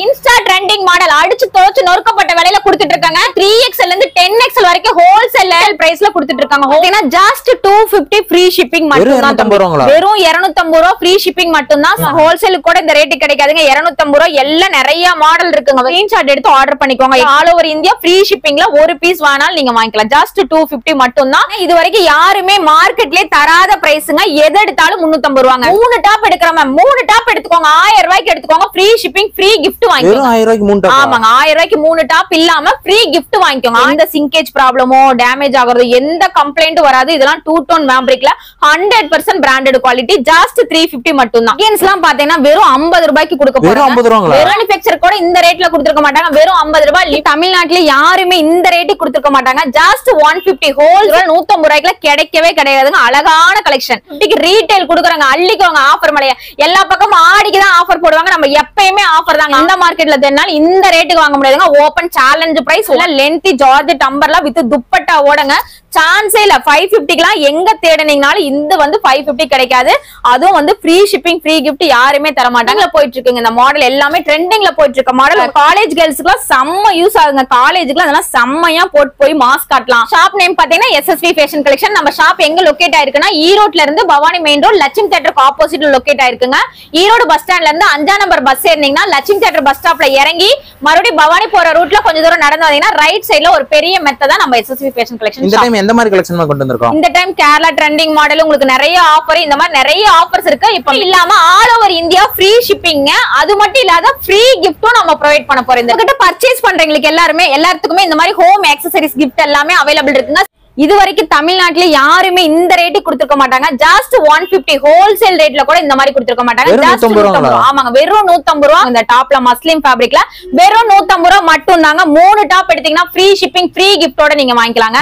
Insta trending model அடிச்சு தோச்சு நொறுக்கப்பட்ட விலையில கொடுத்துட்டு இருக்காங்க. 3XL இருந்து 10XL வரைக்கும் ஹோல்சேல் பிரைஸ்ல கொடுத்துட்டு இருக்காங்க. ஓகேனா ஜஸ்ட் 250 ஃப்ரீ ஷிப்பிங் மட்டும் தான். வெறும் 250 ரூபாய் ஃப்ரீ ஷிப்பிங் மட்டும் தான். ஹோல்சேலுக்கு கூட இந்த ரேட் கிடைக்காதுங்க. 250 ரூபாய் எல்லாம் நிறைய மாடல் இருக்குங்க. ஸ்கிரீன்ஷாட் எடுத்து ஆர்டர் பண்ணிக்கோங்க. ஆல் ஓவர் இந்தியா ஃப்ரீ ஷிப்பிங்ல ஒரு பீஸ் வாங்கினாலும் நீங்க வாங்கிக்கலாம். ஜஸ்ட் 250 மட்டும் தான். இது வரைக்கும் யாருமே மார்க்கெட்லயே தராத பிரைஸ்ங்க. எது எடுத்தாலும் 350 ரூபாங்க. 3 டாப் எடுக்கறோம். 3 டாப் எடுத்துக்கோங்க. 1000 ரூபாய்க்கு எடுத்துக்கோங்க. ஃப்ரீ ஷிப்பிங் ஃப்ரீ gift வாங்கிக்கோங்க. 1000 ரூபாய்க்கு 3 டாப். ஆமாங்க, 1000 ரூபாய்க்கு 3 டாப் இல்லாம ஃப்ரீ gift வாங்கிக்கோங்க. அந்த சிங்கேஜ் ப்ராப்ளமோ டேமேஜ் ஆகுறது எந்த கம்ப்ளைண்ட் வராது. இதெல்லாம் 2 டோன் ஃபேப்ரிக்ல 100% பிராண்டட் குவாலிட்டி. ஜஸ்ட் 350 மட்டும் தான். ஜீன்ஸ்லாம் பாத்தீங்கன்னா வெறும் 50 ரூபாய்க்கு கொடுக்க போறாங்க. மேனுஃபேக்சர் கூட இந்த ரேட்ல கொடுத்திருக்க மாட்டாங்க. வெறும் 50 ரூபாய். தமிழ்நாட்டுல யாருமே இந்த ரேட்டுக்கு கொடுத்திருக்க மாட்டாங்க. ஜஸ்ட் 150 ஹோல் 150 ரூபாய்க்குல கிடைக்கவே கிடையாதுங்க. அழகான கலெக்ஷன். ரீட்டைல் கொடுக்குறாங்க. அள்ளிக்கோங்க ஆஃபர் மலைய. எல்லா பக்கமும் ஆடிக்கு தான் ஆஃபர் போடுவாங்க. நம்ம எப்பயுமே ஆஃபர் தாங்க. இந்த மார்க்கெட்ல தென்னால இந்த ரேட்டுக்கு வாங்க முடியாதுங்க. ஓபன் சேலஞ்ச் பிரைஸ் உள்ள lengthy georgette umbrella with dupatta ஓடங்க. சான்ஸே இல்ல. 550க்குலாம் எங்க தேடினீங்கனாலும் இந்த வந்து 550 கிடைக்காது. அதுவும் வந்து ஃப்ரீ ஷிப்பிங் ஃப்ரீ gift யாருமே தர மாட்டாங்க. போயிட்டு இருக்குங்க இந்த மாடல் எல்லாமே ட்ரெண்டிங்ல போயிட்டு இருக்க மாடல். காலேஜ் கேர்ள்ஸ்க்குலாம் செம்ம யூஸ் ஆகுங்க. காலேஜுக்குலாம் அதெல்லாம் செம்மையா போட்டு போய் மாஸ் காட்டலாம். ஷாப் நேம் பாத்தீங்கன்னா SSV ஃபேஷன் கலெக்ஷன். நம்ம ஷாப் எங்க லொகேட் ஆயிருக்குன்னா ஈரோட்ல இருந்து பவானி மெயின் ரோட் லட்சுமி தியேட்டருக்கு ஆப்போசிட்ல லொகேட் ஆயிருக்குங்க. ஈரோடு பஸ் ஸ்டாண்ட்ல இருந்து 5ஆம் நம்பர் பஸ் ஏறினீங்கன்னா லட்சுமி தியேட்டர் பஸ் ஸ்டாப்ல இறங்கி மறுபடியும் பவானி போற ரூட்ல கொஞ்சம் தூரம் நடந்து வந்தீங்கன்னா ரைட் சைடுல ஒரு பெரிய மெத்த தான் நம்ம SSV ஃபேஷன் கலெக்ஷன். இந்த டைம் எந்த மாதிரி கலெக்ஷன் கொண்டு வந்திருக்கோம்? இந்த டைம் கேரளா ட்ரெண்டிங் மாடல் உங்களுக்கு நிறைய ஆஃபர் இந்த மாதிரி நிறைய ஆஃபர்ஸ் இருக்கு. இப்ப இல்லாம all over India free shipping. அது மட்டும் இல்லாத ஃப்ரீ கிஃப்ட்டும் நம்ம ப்ரொவைட் பண்ண போறோம். இந்த கிட்ட பர்ச்சேஸ் பண்றவங்களுக்கு எல்லாத்துக்குமே இந்த மாதிரி ஹோம் ஆக்சசரிஸ் கிஃப்ட் எல்லாமே அவைலபிள் இருக்குங்க. இது வரைக்கும் தமிழ்நாட்டுல யாருமே இந்த ரேட்டு கொடுத்திருக்க மாட்டாங்க. ஜஸ்ட் 150 ஹோல்சேல் ரேட்ல கூட இந்த மாதிரி கொடுத்திருக்க மாட்டாங்க. ஆமாங்க, வெறும் 150 ரூபாய். இந்த டாப்ல மஸ்லிம் ஃபேப்ரிக்ல வெறும் 150 ரூபாய் மட்டும் தாங்க. 3 டாப் எடுத்தீங்கன்னா ஃப்ரீ ஷிப்பிங் ஃப்ரீ கிஃப்டோட நீங்க வாங்கிக்கலாங்க.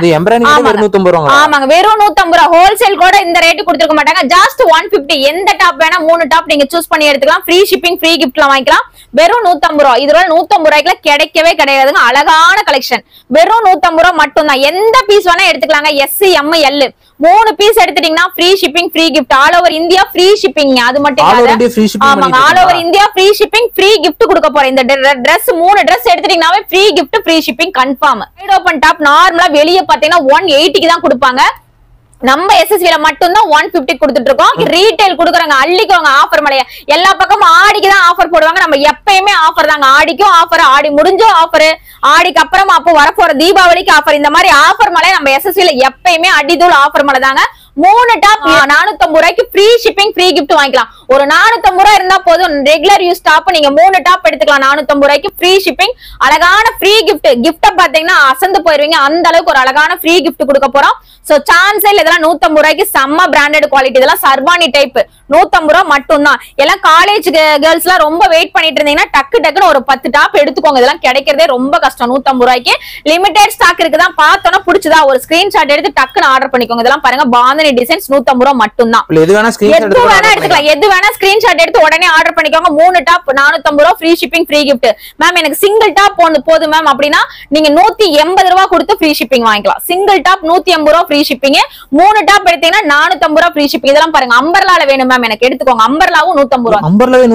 ஆமாங்க, வெறும் 150 ரூபாய். ஹோல்சேல் கூட இந்த ரேட்டு கொடுத்திருக்க மாட்டாங்க. ஜஸ்ட் 150. எந்த டாப் வேணா 3 டாப் நீங்க சூஸ் பண்ணி எடுத்துக்கலாம். ஃப்ரீ ஷிப்பிங் ஃப்ரீ கிஃப்ட்ல வாங்கிக்கலாம். வெறும் 150 ரூபாய். இதுல 150 ரூபாய்க்குல கிடைக்கவே கிடையாதுங்க. அழகான கலெக்ஷன். வெறும் 150 ரூபாய் மட்டும் தான். எந்த பீஸ் வேணா எடுத்துக்கலாங்க. S, M, L 3 பீஸ் எடுத்துட்டீங்கன்னா free shipping free gift. All over India free shipping. அது மட்டும் இல்ல, ஆமாங்க, all over India free shipping free gift கொடுக்க போறேன். இந்த Dress 3 Dress எடுத்துட்டீங்கன்னாவே free gift free shipping confirm. Side open top நார்மலா வெளிய பாத்தீங்கன்னா 180க்கு தான் கொடுப்பாங்க. நம்ம SSV ல மட்டும் தான் 150 கொடுத்துட்டு இருக்கோம். ரீட்டைல் கொடுக்குறாங்க. அள்ளிக்கோங்க ஆஃபர் மலைய. எல்லா பக்கமும் ஆடிக்கு தான் ஆஃபர் போடுவாங்க. நம்ம எப்பயுமே ஆஃபர் தாங்க. ஆடிக்கும் ஆஃபர், ஆடி முடிஞ்சோ ஆஃபர், ஆடிக்கு அப்புறமா அப்போ வரப்போற தீபாவளிக்கு ஆஃபர். இந்த மாதிரி ஆஃபர் மலை நம்ம SSV ல எப்பயுமே அடிதூள் ஆஃபர் மலை தாங்க. 3 டாப் 450 ரூபாய்க்கு ஃப்ரீ ஷிப்பிங் ஃப்ரீ gift வாங்கிக்கலாம். ஒரு 450 ரூபாய் இருந்தா போதும். ரெகுலர் யூஸ் டாப் நீங்க 3 டாப் எடுத்துக்கலாம். 450 ரூபாய்க்கு ஃப்ரீ ஷிப்பிங். அழகான ஃப்ரீ gift. gift பாத்தீங்கன்னா அசந்து போயிருவீங்க. அந்த அளவுக்கு ஒரு அழகான ஃப்ரீ gift கொடுக்க போறோம். சோ சான்ஸே இல்ல. இதெல்லாம் 150 ரூபாய்க்கு செம்ம பிராண்டட் குவாலிட்டி. இதெல்லாம் சர்வானி டைப் 150 ரூபாய் மட்டும் தான். எல்லாம் காலேஜ் கேர்ள்ஸ் எல்லாம் ரொம்ப வெயிட் பண்ணிட்டு இருந்தீங்கன்னா டக்குன்னு ஒரு 10 டாப் எடுத்துக்கோங்க. இதெல்லாம் கிடைக்கிறதே ரொம்ப கஷ்டம். 150 ரூபாய்க்கு லிமிடெட் ஸ்டாக் இருக்குதான். பார்த்தோன்னா பிடிச்சதா ஒரு ஸ்கிரீன்ஷாட் எடுத்து டக்குன்னு ஆர்டர் பண்ணிக்கோங்க. இதெல்லாம் பாருங்க, பாந்தனி டிசைன்ஸ் 150 ரூபாய் மட்டும் தான். எது வேணா எடுத்துக்கலாம். எது வேணா ஸ்கிரீன்ஷாட் எடுத்து உடனே ஆர்டர் பண்ணிக்கோங்க. 3 டாப் 450 ரூபாய் free shipping free gift. Ma'am எனக்கு சிங்கிள் டாப் போதும் மேம் அப்படின்னா நீங்க 180 ரூபாய் கொடுத்து ஃப்ரீ ஷிப்பிங் வாங்கிக்கலாம். சிங்கிள் டாப் 180 ரூபாய் ஃப்ரீ ஷிப்பிங். 3 டாப் எடுத்தீங்கன்னா 450 ரூபாய் ஃப்ரீ ஷிப்பிங். இதெல்லாம் பாருங்க, அம்பர்லால வேணும் மேம் எனக்கு எடுத்துக்கோங்க. அம்பர்லாவும் 150 ரூபாய். அம்பர்லாவே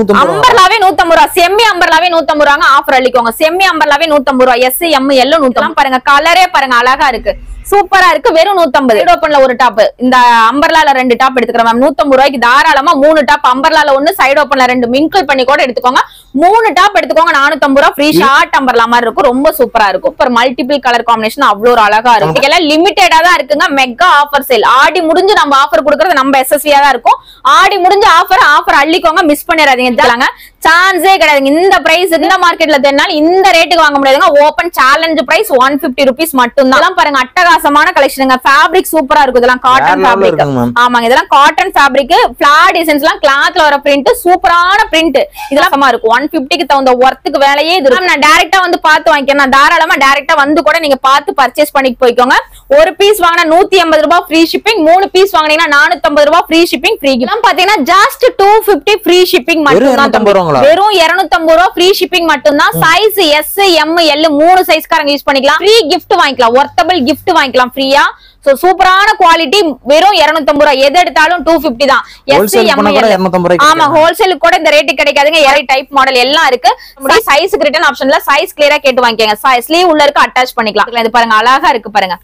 150 ரூபாய். செம்மி அம்பர்லாவே 150 ரூபாங்க. ஆஃபர் அள்ளிக்கோங்க. செம்மி அம்பர்லாவே 150 ரூபாய். S, M, L 150. பாருங்க, கலரே பாருங்க அழகா இருக்கு. சூப்பரா இருக்கு. வெறும் 150. ஓபன்ல ஒரு டாப். இந்த அம்பர்லால 2 டாப் எடுத்துக்கிறேன் மேம். 150 ரூபாய்க்கு தாராளமா 3 டாப். அம்பர்லால 1, சைடு ஓபன்ல 2 மிங்கிள் பண்ணி கூட எடுத்துக்கோங்க. 3 டாப் எடுத்துக்கோங்க. 450 ரூபாய் ஃப்ரீ. ஷார்ட் அம்பர்லா மாதிரி இருக்கும். ரொம்ப சூப்பரா இருக்கும். ஒரு மல்டிபிள் கலர் காம்பினேஷன் அவ்வளவு ஒரு அழகா இருக்கு. எல்லாம் லிமிட்டடா தான் இருக்குங்க. Mega offer sale. ஆடி முடிஞ்சு நம்ம ஆஃபர் கொடுக்கறது நம்ம SSV தான் இருக்கும். ஆடி முடிஞ்ச ஆஃபர் அள்ளிக்கோங்க. மிஸ் பண்ணிடாதீங்க. சான்ஸே கிடையாது. இந்த பிரைஸ் இந்த மார்க்கெட்ல தென்னால இந்த ரேட்டுக்கு வாங்க முடியாதுங்க. ஓபன் சேலஞ்ச் பிரைஸ் 150 rupees மட்டும் தான். பாருங்க, அட்டகாசமான கலெக்ஷனுங்க. ஃபேப்ரிக் சூப்பரா இருக்கும். இதெல்லாம் காட்டன் ஃபேப்ரிக். ஆமாங்க, இதெல்லாம் காட்டன் ஃபேப்ரிக். ஃபிளார் டிசைன்ஸ் எல்லாம் கிளாத்ல வர பிரிண்ட். சூப்பரான பிரிண்ட். இதெல்லாம் சமா இருக்கும். 150க்கு தகுந்த ஒர்த்துக்கு வேலையே இது. நான் டைரக்டா வந்து பார்த்து வாங்கிக்கிறேன். தாராளமா டைரக்டா வந்து கூட நீங்க பார்த்து பர்ச்சேஸ் பண்ணிட்டு போய்க்கோங்க. ஒரு பீஸ் வாங்கினா 180 ரூபாய் ஃப்ரீ ஷிப்பிங். 3 பீஸ் வாங்கினீங்கன்னா 450 ரூபாய் ஃப்ரீ ஷிப்பிங் ஃப்ரீ கிஃப்ட். பாத்தீங்கன்னா ஜஸ்ட் 250 ஃப்ரீ ஷிப்பிங் மட்டும் தான். வெறும் 250 ரூபாய் ஃப்ரீ ஷிப்பிங் மட்டும் தான். சைஸ் S, M, L 3 சைஸ்காரங்க யூஸ் பண்ணிக்கலாம். ஃப்ரீ gift வாங்கிக்கலாம். ஒர்த்தபிள் gift வாங்கிக்கலாம் ஃப்ரீயா. சோ சூப்பரான குவாலிட்டி வெறும் 250 ரூபாய். எது எடுத்தாலும் 250 தான். ஆமா ஹோல்சேலுக்கு கூட இந்த ரேட் கிடைக்காதுங்க. எரை டைப் மாடல் எல்லாம் இருக்கு. சைஸ்க்கு ரிட்டர்ன் ஆப்ஷன்ல சைஸ் கிளியரா கேட்டு வாங்கிக்கங்க. ஸ்லீவ் உள்ள இருக்கு அட்டாச் பண்ணிக்கலாம். இது பாருங்க அழகா இருக்கு பாருங்க.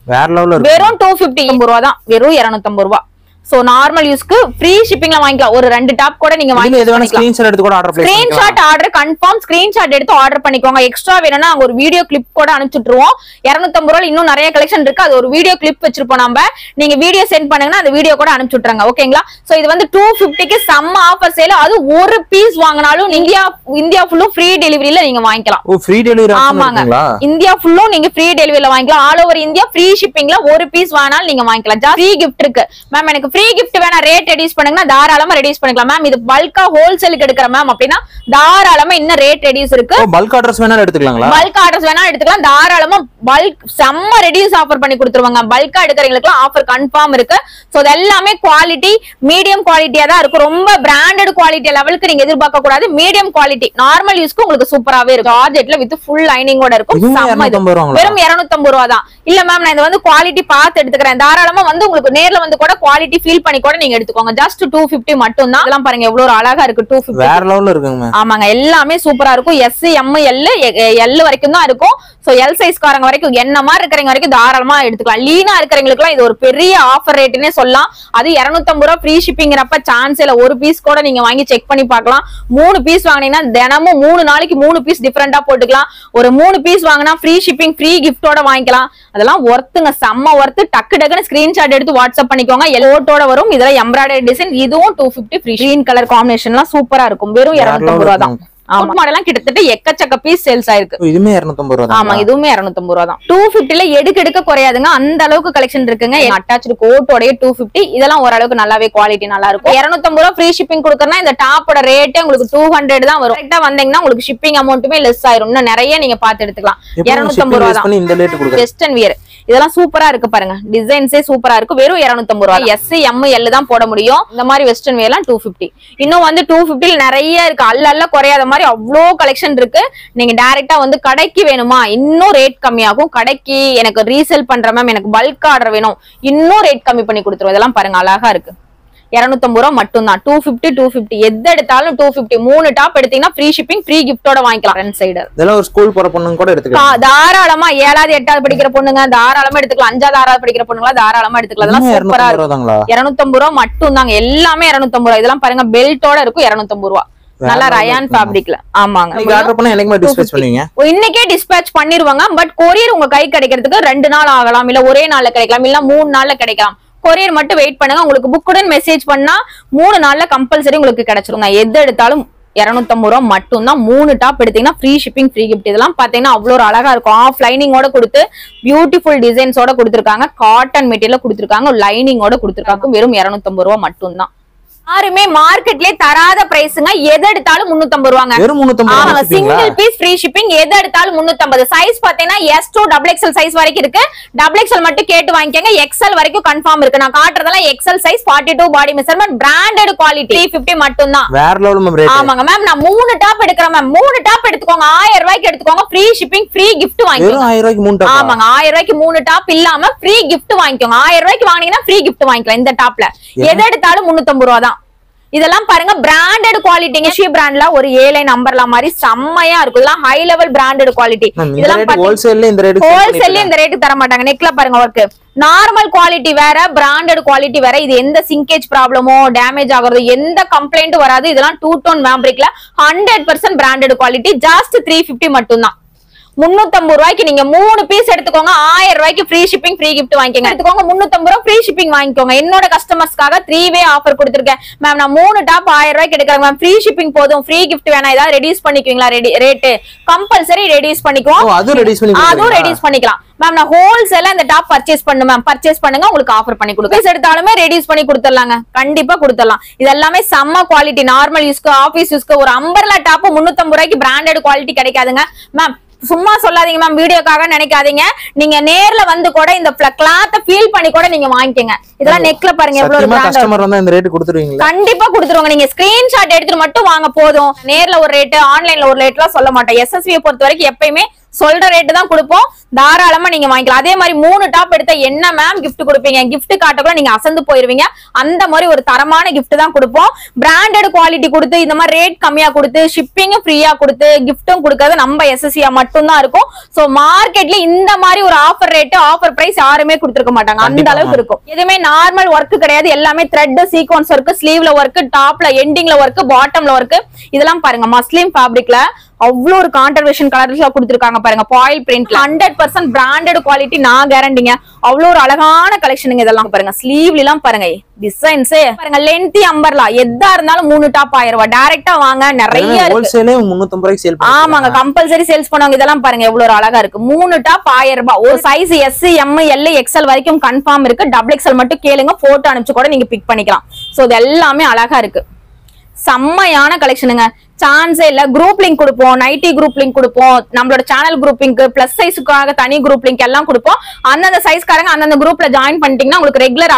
வெறும் 250 ரூபாய் தான். வெறும் 250 ரூபாய். சோ நார்மல் யூஸ்க்கு ஃப்ரீ ஷிப்பிங்ல வாங்கிக்கலாம். ஒரு 2 டாப் கூட நீங்க வாங்கிக்கலாம். ஸ்கிரீன்ஷாட் எடுத்து கூட ஆர்டர் பிளேஸ் பண்ணிக்கலாம். ஸ்கிரீன்ஷாட் ஆர்டர் கன்ஃபார்ம் ஸ்கிரீன்ஷாட் எடுத்து ஆர்டர் பண்ணிக்கோங்க. எக்ஸ்ட்ரா வேணும்னா அங்க ஒரு வீடியோ கிளிப் கூட அனுப்பிச்சுட்டுருவோம். 250 ரூபாய் இன்னும் நிறைய கலெக்ஷன் இருக்கு. அது ஒரு வீடியோ கிளிப் வச்சிருப்போம் நம்ம. நீங்க வீடியோ சென்ட் பண்ணுங்கன்னா அந்த வீடியோ கூட அனுப்பிச்சுட்றாங்க. ஓகேங்களா? சோ இது வந்து 250க்கு செம்ம ஆஃபர் சேல். அது ஒரு பீஸ் வாங்கினாலும் இந்தியா ஃபுல்லும் ஃப்ரீ டெலிவரியில நீங்க வாங்கிக்கலாம். ஓ ஃப்ரீ டெலிவரி ஆமாங்க. இந்தியா ஃபுல்லும் நீங்க ஃப்ரீ டெலிவரியில வாங்கிக்கலாம். ஆல் ஓவர் இந்தியா ஃப்ரீ ஷிப்பிங்ல ஒரு பீஸ் வாங்கினாலும் நீங்க வாங்கிக்கலாம். ஃப்ரீ கிஃப்ட் இருக்கு. மேம் எனக்கு ஃப்ரீ கிஃப்ட் வேணா ரேட் ரெடியூஸ் பண்ணுங்கன்னா தாராளமா ரெடியூஸ் பண்ணிக்கலாம். மேம் இது பல்கா ஹோல்சேலுக்கு எடுக்கிற மேம் அப்படின்னா தாராளமா இன்னும் ரேட் ரெடியூஸ் இருக்கு. பல்க் ஆர்டர்ஸ் வேணா எடுத்துக்கலாங்களா? பல்க் ஆர்டர்ஸ் வேணா எடுத்துக்கலாம். தாராளமா பல்க் செம்ம ரெடியூஸ் ஆஃபர் பண்ணி கொடுத்துருவாங்க. பல்கா எடுக்கிறவங்களுக்கு ஆஃபர் கன்ஃபார்ம் இருக்கு. சோ இது எல்லாமே குவாலிட்டி மீடியம் குவாலிட்டியா தான் இருக்கும். ரொம்ப பிராண்டட் குவாலிட்டி லெவலுக்கு நீங்க எதிர்பார்க்க கூடாது. மீடியம் குவாலிட்டி நார்மல் யூஸ்க்கு உங்களுக்கு சூப்பராவே இருக்கும். ஜார்ஜெட்ல வித் ஃபுல் லைனிங்கோட இருக்கும். வெறும் 250 ரூபாய் தான். இல்ல மேம் நான் இது வந்து குவாலிட்டி பார்த்து எடுத்துக்கிறேன். தாராளமா வந்து உங்களுக்கு நேர்ல வந்து கூட குவாலிட்டி ஃபீல் பண்ணி கூட நீங்க எடுத்துக்கோங்க. ஜஸ்ட் 250 மட்டும் தான். இதெல்லாம் பாருங்க எவ்வளவு அழகா இருக்கு. 250 வேற லெவல்ல இருக்குங்க. ஆமாங்க எல்லாமே சூப்பரா இருக்கும். எஸ் எம் எல் வரைக்கும் தான் இருக்கும். சோ எல் சைஸ் காரங்க வரைக்கும் என்ன மாதிரி இருக்கிறவங்க வரைக்கும் தாராளமா எடுத்துக்கலாம். லீனா இருக்கிறவங்களுக்கு எல்லாம் இது ஒரு பெரிய ஆஃபர் ரேட்னே சொல்லலாம். அது 250 ரூபாய் ஃப்ரீ ஷிப்பிங்கிறப்ப சான்ஸ் இல்ல. ஒரு பீஸ் கூட நீங்க வாங்கி செக் பண்ணி பார்க்கலாம். 3 பீஸ் வாங்கினீங்கன்னா தினமும் 3 நாளைக்கு 3 பீஸ் டிஃபரெண்டா போட்டுக்கலாம். ஒரு 3 பீஸ் வாங்கினா ஃப்ரீ ஷிப்பிங் ஃப்ரீ கிஃப்டோட வாங்கிக்கலாம். அதெல்லாம் ஒர்த்துங்க செம்ம ஒர்த்து. டக்குன்னு ஸ்கிரீன்ஷாட் எடுத்து வாட்ஸ்அப் பண்ணிக்கோங்க. எல்லோட்டோட வரும். இதெல்லாம் எம்ப்ராய்டரி டிசைன். இதுவும் 250 ஃப்ரீ. கிரீன் கலர் காம்பினேஷன்லாம் சூப்பரா இருக்கும். வெறும் 250 ரூபாய் தான். ஆமா மாடலாம் கிட்டத்தட்ட எக்கச்சக்க பீஸ் சேல்ஸ் ஆயிருக்கு. இதுமே 250 ரூபாய் தான். ஆமா இதுவுமே 250 ரூபாய் தான். 250ல எடுக்க குறையாதுங்க. அந்த அளவுக்கு கலெக்ஷன் இருக்குங்க. அட்டாச்டு கோட்டோட 250. இதெல்லாம் ஓரளவுக்கு நல்லாவே குவாலிட்டி நல்லா இருக்கும். 250 ரூபாய் ஃப்ரீ ஷிப்பிங் கொடுக்கறனா இந்த டாப்போட ரேட்டே உங்களுக்கு 200 தான் வரும். கரெக்ட்டா வந்தீங்கன்னா உங்களுக்கு ஷிப்பிங் அமௌண்ட்டுமே லெஸ் ஆயிரும். இன்னும் நிறைய நீங்க பாத்து எடுத்துக்கலாம். 250 ரூபாய் தான். இந்த ரேட் கொடுங்க. வெஸ்டர்ன் வியர் இதெல்லாம் சூப்பரா இருக்கு பாருங்க. டிசைன்ஸே சூப்பரா இருக்கு. வெறும் 250 ரூபாய். எஸ் எம் எல் தான் போட முடியும். இந்த மாதிரி வெஸ்டர்ன் வியர்லாம் 250. இன்னும் வந்து 250ல நிறைய இருக்கு. அல்ல குறையாத மாதிரி அவ்வளோ கலெக்ஷன் இருக்கு. நீங்க டைரக்டா வந்து கடைக்கு வேணுமா இன்னும் ரேட் கம்மியாகும். கடைக்கு எனக்கு ரீசேல் பண்ற மேம் எனக்கு பல்க் ஆர்டர் வேணும் இன்னும் ரேட் கம்மி பண்ணி கொடுத்துருவோம். இதெல்லாம் பாருங்க அழகா இருக்கு. 250 ரூபாய் மட்டும் தான். 250 எது எடுத்தாலும் 250. 3 டாப் எடுத்தீங்கன்னா ஃப்ரீ ஷிப்பிங் ஃப்ரீ கிஃப்டோட வாங்கிக்கலாம். ஃப்ரண்ட் சைடு இதெல்லாம் ஒரு ஸ்கூல் போற பொண்ணுங்க கூட எடுத்துக்கலாம். தாராளமா 7வது 8வது படிக்கிற பொண்ணுங்க தாராளமா எடுத்துக்கலாம். 5வது 6வது படிக்கிற பொண்ணுங்களா தாராளமா எடுத்துக்கலாம். அதெல்லாம் சூப்பரா இருக்கும். 250 ரூபாய் மட்டும் தாங்க. எல்லாமே 250 ரூபாய். இதெல்லாம் பாருங்க பெல்ட்டோட இருக்கும். 250 ரூபாய். நல்லா ரயான் ஃபேப்ரிக்ல. ஆமாங்க நீங்க ஆர்டர் பண்ணா என்னைக்கு டிஸ்பேட்ச் பண்ணுவீங்க? இன்னைக்கே டிஸ்பேட்ச் பண்ணிடுவாங்க. பட் கொரியர் உங்க கை கிடைக்கிறதுக்கு 2 நாள் ஆகலாம். இல்ல ஒரே நாள்ல கிடைக்கலாம். இல்ல 3 நாள்ல கிடைக்கலாம். கொரியர் மட்டும் வெயிட் பண்ணுங்க. உங்களுக்கு புக்குடன் மெசேஜ் பண்ணா 3 நாள்ல கம்பல்சரி உங்களுக்கு கிடைச்சிருங்க. எது எடுத்தாலும் 250 ரூபாய் மட்டும் தான். 3 டாப் எடுத்தீங்கன்னா ஃப்ரீ ஷிப்பிங் ஃப்ரீ கிஃப்ட். இதெல்லாம் பாத்தீங்கன்னா அவ்வளவு அழகா இருக்கும். ஆஃப் லைனிங்கோட கொடுத்து பியூட்டிஃபுல் டிசைன்ஸோட கொடுத்துருக்காங்க. காட்டன் மெட்டீரியல் கொடுத்துருக்காங்க. லைனிங்கோட கொடுத்துருக்காங்க. வெறும் 250 ரூபாய் மட்டும் தான். யாருமே மார்க்கெட்லயே தராத பிரைஸ்ங்க. எது எடுத்தாலும் 350 ரூபாங்க. Single piece free shipping. எது எடுத்தாலும் 350. சைஸ் பாத்தீங்கன்னா எஸ் டு XXL சைஸ் வரைக்கும் இருக்கு. XXL மட்டும் கேட்டு வாங்கிக்கங்க. XL வரைக்கும் கன்ஃபார்ம் இருக்கு. நான் காட்டுறதெல்லாம் XL சைஸ் 42 பாடி மெஷர்மென்ட் பிராண்டட் குவாலிட்டி 350 மட்டும் தான். வேற லெவல் மேம் ரேட். ஆமாங்க மேம் நான் 3 டாப் எடுக்கறேன் மேம். 3 டாப் எடுத்துக்கோங்க. 1000 ரூபாய்க்கு எடுத்துக்கோங்க. ஃப்ரீ ஷிப்பிங் ஃப்ரீ gift வாங்கிக்கோங்க. 1000 ரூபாய்க்கு 3 டாப். ஆமாங்க 1000 ரூபாய்க்கு 3 டாப் இல்லாம ஃப்ரீ gift வாங்கிக்கோங்க. 1000 ரூபாய்க்கு வாங்குனீங்கன்னா ஃப்ரீ gift வாங்கிக்கலாம். இந்த டாப்ல எது எடுத்தாலும் 350 ரூபாய் தான். இதெல்லாம் பாருங்க பிராண்டட் குவாலிட்டிங்க. ஷீ பிராண்ட்ல ஒரு A லைன் நம்பர்ல மாதிரி செம்மையா இருக்கும். இதெல்லாம் ஹை லெவல் பிராண்டட் குவாலிட்டி. இதெல்லாம் ஹோல்சேல்ல இந்த ரேட் தர மாட்டாங்க. நெக்ல பாருங்க ஒர்க் நார்மல் குவாலிட்டி வேற பிராண்டட் குவாலிட்டி வேற. இது எந்த சிங்கேஜ் ப்ராப்ளமோ டேமேஜ் ஆகுறது எந்த கம்ப்ளைண்ட் வராது. இதெல்லாம் 2 டோன் ஃபேப்ரிக்ல 100% பிராண்டட் குவாலிட்டி. ஜஸ்ட் 350 மட்டும் தான். 350 ரூபாய்க்கு நீங்க 3 பீஸ் எடுத்துக்கோங்க. 1000 ரூபாய்க்கு ஃப்ரீ ஷிப்பிங் ஃப்ரீ கிஃப்ட் வாங்கிக்கோங்க. எடுத்துக்கோங்க 350 ரூபாய் ஃப்ரீ ஷிப்பிங் வாங்கிக்கோங்க. என்னோட கஸ்டமர்ஸ்க்காக 3-வே ஆஃபர் கொடுத்திருக்கேன். மேம் நான் 3 டாப் 1000 ரூபாய்க்கு எடுக்கறேன் மேம். ஃப்ரீ ஷிப்பிங் போதும் ஃப்ரீ கிஃப்ட் வேணா ஏதாவது ரெடியூஸ் பண்ணிக்குவீங்களா? ரேட் கம்பல்சரி ரெடியூஸ் பண்ணிக்குவோம். அதுவும் ரெடியூஸ் பண்ணிக்கலாம். மேம் நான் ஹோல்சேலா இந்த டாப் பர்ச்சேஸ் பண்ணு மேம். பர்ச்சேஸ் பண்ணுங்க உங்களுக்கு ஆஃபர் பண்ணி கொடுங்க. பீஸ் எடுத்தாலுமே ரெடியூஸ் பண்ணி கொடுத்துடலாங்க. கண்டிப்பா கொடுத்துடலாம். இது எல்லாமே செம்ம குவாலிட்டி. நார்மல் யூஸ்க்கு ஆபீஸ் யூஸ்க்கு ஒரு அம்பர்லா டாப் 350 ரூபாய்க்கு பிராண்டட் குவாலிட்டி கிடைக்காதுங்க மேம். சும்மா சொல்லாதீங்க மேம். வீடியோக்காக நினைக்காதீங்க. நீங்க நேர்ல வந்து கூட இந்த கிளாத் ஃபீல் பண்ணி கூட நீங்க வாங்கிக்கங்க. இதெல்லாம் நெக்ல பாருங்க எவ்வளவு கஸ்டமர் வந்தா இந்த ரேட் கொடுத்துருவீங்க. கண்டிப்பா கொடுத்துருவாங்க. நீங்க ஸ்கிரீன்ஷாட் எடுத்துட்டு மட்டும் வாங்க போதும். நேர்ல ஒரு ரேட் ஆன்லைன்ல ஒரு ரேட்லாம் சொல்ல மாட்டேன். SSV பொறுத்த வரைக்கும் எப்பயுமே சொல்ற ரேட்டு தான் கொடுப்போம், தாராளமா நீங்க வாங்கிக்கலாம். அதே மாதிரி 3 டாப் எடுத்த என்ன மேம் கிஃப்ட் கொடுப்பீங்க, கிஃப்ட் காட்டக்குள்ள நீங்க அசந்து போயிருவீங்க. அந்த மாதிரி ஒரு தரமான கிஃப்ட் தான் கொடுப்போம். பிராண்டட் குவாலிட்டி கொடுத்து இந்த மாதிரி ரேட் கம்மியா கொடுத்து ஷிப்பிங் ஃப்ரீயா கொடுத்து கிஃப்ட்டும் கொடுக்கறது நம்ம எஸ்எஸ்சியா மட்டும் தான் இருக்கும். சோ மார்க்கெட்ல இந்த மாதிரி ஒரு ஆஃபர் ரேட் ஆஃபர் பிரைஸ் யாருமே கொடுத்திருக்க மாட்டாங்க, அந்த அளவுக்கு இருக்கும். எதுவுமே நார்மல் ஒர்க் கிடையாது, எல்லாமே த்ரெட் சீக்வன்ஸ் ஒர்க், ஸ்லீவ்ல ஒர்க், டாப்ல எண்டிங்ல ஒர்க், பாட்டம்ல ஒர்க். இதெல்லாம் பாருங்க மஸ்லிம் ஃபேப்ரிக்ல அவ்வளவு ஒரு கான்ட்ரவர்ஷன் கலர்ஸ்ல கொடுத்திருக்காங்க பாருங்க. பாயில் பிரிண்ட்ல 100% பிராண்டட் குவாலிட்டி, நான் கேரண்டிங்க. அவ்வளவு ஒரு அழகான கலெக்ஷனுங்க இதெல்லாம் பாருங்க. ஸ்லீவ்ல எல்லாம் பாருங்க டிசைன்ஸே பாருங்க. லென்த்தி அம்பர்லா எதா இருந்தாலும் 3 டாப் 1000 ரூபாய். டைரக்டா வாங்க, நிறைய இருக்கு. ஹோல்சேலே 350 ரூபாய்க்கு சேல் பண்ணுவாங்க. ஆமாங்க, கம்பல்சரி சேல்ஸ் பண்ணுவாங்க. இதெல்லாம் பாருங்க எவ்வளவு அழகா இருக்கு. 3 டாப் 1000 ரூபாய். ஒரு size S, M, L, XL வரைக்கும் கன்ஃபார்ம் இருக்கு. XXL மட்டும் கேளுங்க, போட்டோ அனுப்பிச்சு கூட நீங்க பிக் பண்ணிக்கலாம். சோ இது எல்லாமே அழகா இருக்கு, செம்மையான கலெக்ஷனுங்க. சான்ஸே இல்ல. குரூப் லிங்க் கொடுப்போம், நைட்டி குரூப் லிங்க் கொடுப்போம், நம்மளோட சேனல் குரூப் லிங்க், பிளஸ் சைஸுக்காக தனி குரூப் லிங்க் எல்லாம் கொடுப்போம். அந்தந்த சைஸ்காரங்க அந்தந்த குரூப்ல ஜாயின் பண்ணிட்டீங்கன்னா உங்களுக்கு ரெகுலர்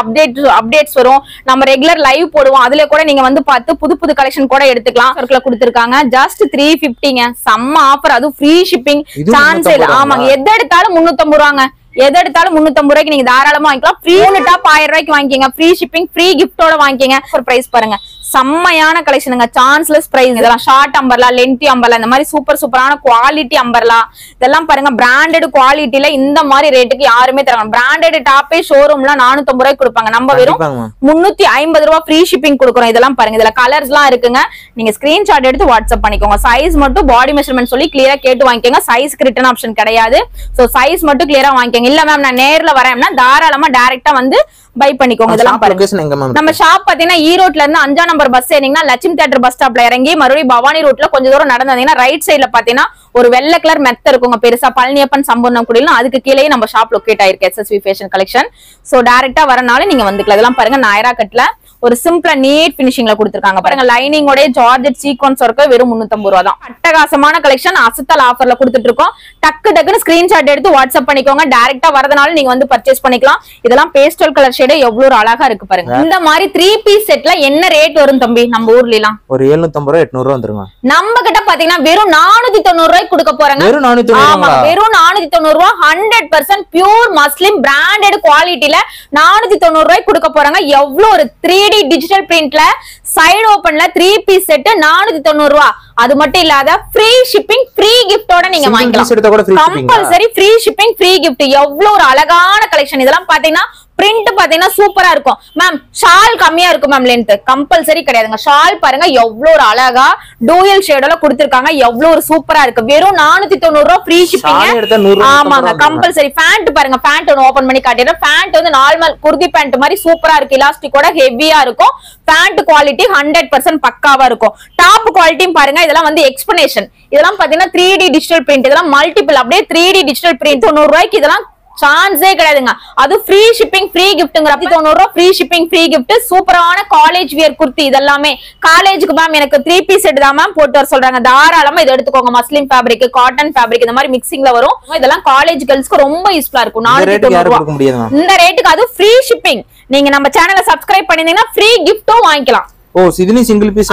அப்டேட்ஸ் வரும். நம்ம ரெகுலர் லைவ் போடுவோம், அதுல கூட நீங்க வந்து பார்த்து புது கலெக்ஷன் கூட எடுத்துக்கலாம். சர்க்கிள் கொடுத்திருக்காங்க ஜஸ்ட் 350ங்க. செம்ம ஆஃபர், அதுவும் ஃப்ரீ ஷிப்பிங். சான்ஸே இல்ல. ஆமாங்க, எது எடுத்தாலும் 350 ரூபாங்க. எது எடுத்தாலும் 350 ரூபாய்க்கு நீங்க தாராளமா வாங்கிக்கலாம். ஃப்ரீ டாப் 1000 ரூபாய்க்கு வாங்கிக்கங்க. ஃப்ரீ ஷிப்பிங், ஃப்ரீ கிஃப்டோட வாங்கிக்கங்க. ஒரு பிரைஸ் பாருங்க, செம்மையான கலெக்ஷனுங்க. Chanceless price. இதெல்லாம் ஷார்ட் அம்பர்லா, லென்த்தி அம்பர்லா, இந்த மாதிரி சூப்பரான குவாலிட்டி அம்பர்லா. இதெல்லாம் பாருங்க பிராண்டட் குவாலிட்டில இந்த மாதிரி ரேட்டுக்கு யாருமே தராங்க. பிராண்டட் டாப்பே ஷோரூம்ல 450 ரூபாய்க்கு கொடுப்பாங்க, நம்ம வெறும் 350 ரூபாய் ஃப்ரீ ஷிப்பிங் கொடுக்குறோம். இதெல்லாம் பாருங்க, இதுல கலர்ஸ் எல்லாம் இருக்குங்க. நீங்க ஸ்கிரீன்ஷாட் எடுத்து வாட்ஸ்அப் பண்ணிக்கோங்க. சைஸ் மட்டும் பாடி மெஷர்மெண்ட் சொல்லி கிளியரா கேட்டு வாங்கிக்கோங்க. சைஸ்க்கு ரிட்டர்ன் ஆப்ஷன் கிடையாது. சோ சைஸ் மட்டும் கிளியரா வாங்கிக்கோங்க. இல்ல மேம் நான் நேர்ல வரேன்னா தாராளமா டைரக்டா வந்து பை பண்ணிக்கோங்க. இதெல்லாம் பாருங்க. நம்ம ஷாப் பாத்தீங்கன்னா ஈரோட்ல இருந்து 5ஆம் நம்பர் பஸ் ஏறினீங்கன்னா லட்சுமி தியேட்டர் பஸ் ஸ்டாப்ல இறங்கி மறுபடியும் பவானி ரோட்ல கொஞ்சம் தூரம் நடந்தீங்கன்னா ரைட் சைடுல பாத்தீங்கன்னா ஒரு வெள்ளை கலர் மெத்த இருக்குங்க பெருசா, பழனியப்பன் சம்பூர்ணம் குடியிலும் அதுக்கு கீழே நம்ம ஷாப் லொகேட் ஆயிருக்கு, SSV ஃபேஷன் கலெக்ஷன். சோ டைரக்டா வரனால நீங்க வந்துக்கலாம். இதெல்லாம் பாருங்க நாயரா கட்ல ஒரு சிம்பிளா நீட் பினிஷிங்ல கொடுத்திருக்காங்க பாருங்க. லைனிங்கோட ஜார்ஜெட் சீக்வன்ஸ் ஒர்க் வெறும் 350 ரூபாய் தான். அட்டகாசமான கலெக்ஷன் அசத்தல் ஆஃபர்ல கொடுத்துட்டு இருக்கோம். டக்குன்னு ஸ்கிரீன்ஷாட் எடுத்து வாட்ஸ்அப் பண்ணிக்கோங்க. டைரக்டா வரதுனால நீங்க வந்து பர்ச்சேஸ் பண்ணிக்கலாம். இதெல்லாம் பேஸ்டல் கலர் ஷேட் எவ்வளவு அழகா இருக்கு பாருங்க. இந்த மாதிரி 3 பீஸ் செட்ல என்ன ரேட் வரும் தம்பி நம்ம ஊர்ல எல்லாம்? ஒரு 750 ரூபாய் 800 ரூபாய் வந்துருங்க. நம்ம கிட்ட பாத்தீங்கன்னா வெறும் 490 ரூபாய்க்கு கொடுக்க போறாங்க. வெறும் 490. ஆமா, வெறும் 490 ரூபாய். 100% பியூர் மஸ்லிம் பிராண்டட் குவாலிட்டில 490 ரூபாய்க்கு கொடுக்க போறாங்க. எவ்வளவு ஒரு 3D டிஜிட்டல் பிரிண்ட்ல சைடு ஓபன்ல 3 பீஸ் செட் 490 ரூபாய். அது மட்டும் இல்லாத ஃப்ரீ ஷிப்பிங், ஃப்ரீ கிஃப்டோட நீங்க வாங்கிக்கலாம். Compulsory free shipping, free gift. எவ்வளவு ஒரு அழகான கலெக்ஷன். இதெல்லாம் பாத்தீங்கன்னா பிரிண்ட் பாத்தீங்கன்னா சூப்பரா இருக்கும். மேம் ஷால் கம்மியா இருக்கும் மேம், லென்த் கம்பல்சரி கிடையாதுங்க. ஷால் பாருங்க எவ்வளவு ஒரு அழகா டூயல் ஷேடோல கொடுத்திருக்காங்க. எவ்வளவு ஒரு சூப்பரா இருக்கு. வெறும் 490 ரூபாய் ஃப்ரீ ஷிப்பிங். ஆமாங்க, கம்பல்சரி. பேண்ட் பாருங்க, பேண்ட் ஒன்னு ஓபன் பண்ணி காட்டிடுறேன். பேண்ட் வந்து நார்மல் குர்தி பேண்ட் மாதிரி சூப்பரா இருக்கு. எலாஸ்டிக்கோட ஹெவியா இருக்கும். பேண்ட் குவாலிட்டி 100% பக்காவா இருக்கும். டாப் குவாலிட்டியும் பாருங்க. இதெல்லாம் வந்து எக்ஸ்பிளனேஷன். இதெல்லாம் பாத்தீங்கன்னா 3D டிஜிட்டல் பிரிண்ட். இதெல்லாம் மல்டிபிள் அப்படியே 3D டிஜிட்டல் பிரிண்ட். 90 ரூபாய்க்கு இதெல்லாம் சான்ஸே கிடையாதுங்க. அது ஃப்ரீ ஷிப்பிங், ஃப்ரீ கிஃப்ட்ங்கற 90 ரூபாய் ஃப்ரீ ஷிப்பிங், ஃப்ரீ கிஃப்ட். சூப்பரான காலேஜ் வியர் குர்த்தி. இதெல்லாமே காலேஜுக்கு மேம் எனக்கு 3 பீஸ் செட் தான் மேம் போட்டு வர சொல்றாங்க. தாராளமா இத எடுத்துக்கோங்க. மஸ்லிம் ஃபேப்ரிக், காட்டன் ஃபேப்ரிக் இந்த மாதிரி மிக்சிங்ல வரும். இதெல்லாம் காலேஜ் கேர்ள்ஸ்க்கு ரொம்ப யூஸ்ஃபுல்லா இருக்கும். 490 ரூபாய் இந்த ரேட்டுக்கு. அது ஃப்ரீ ஷிப்பிங். நீங்க நம்ம சேனலை சப்ஸ்கிரைப் பண்ணிருந்தீங்கன்னா ஃப்ரீ கிஃப்டும் வாங்கிக்கலாம். ஓ இதுலயும் சிங்கிள் பீஸ்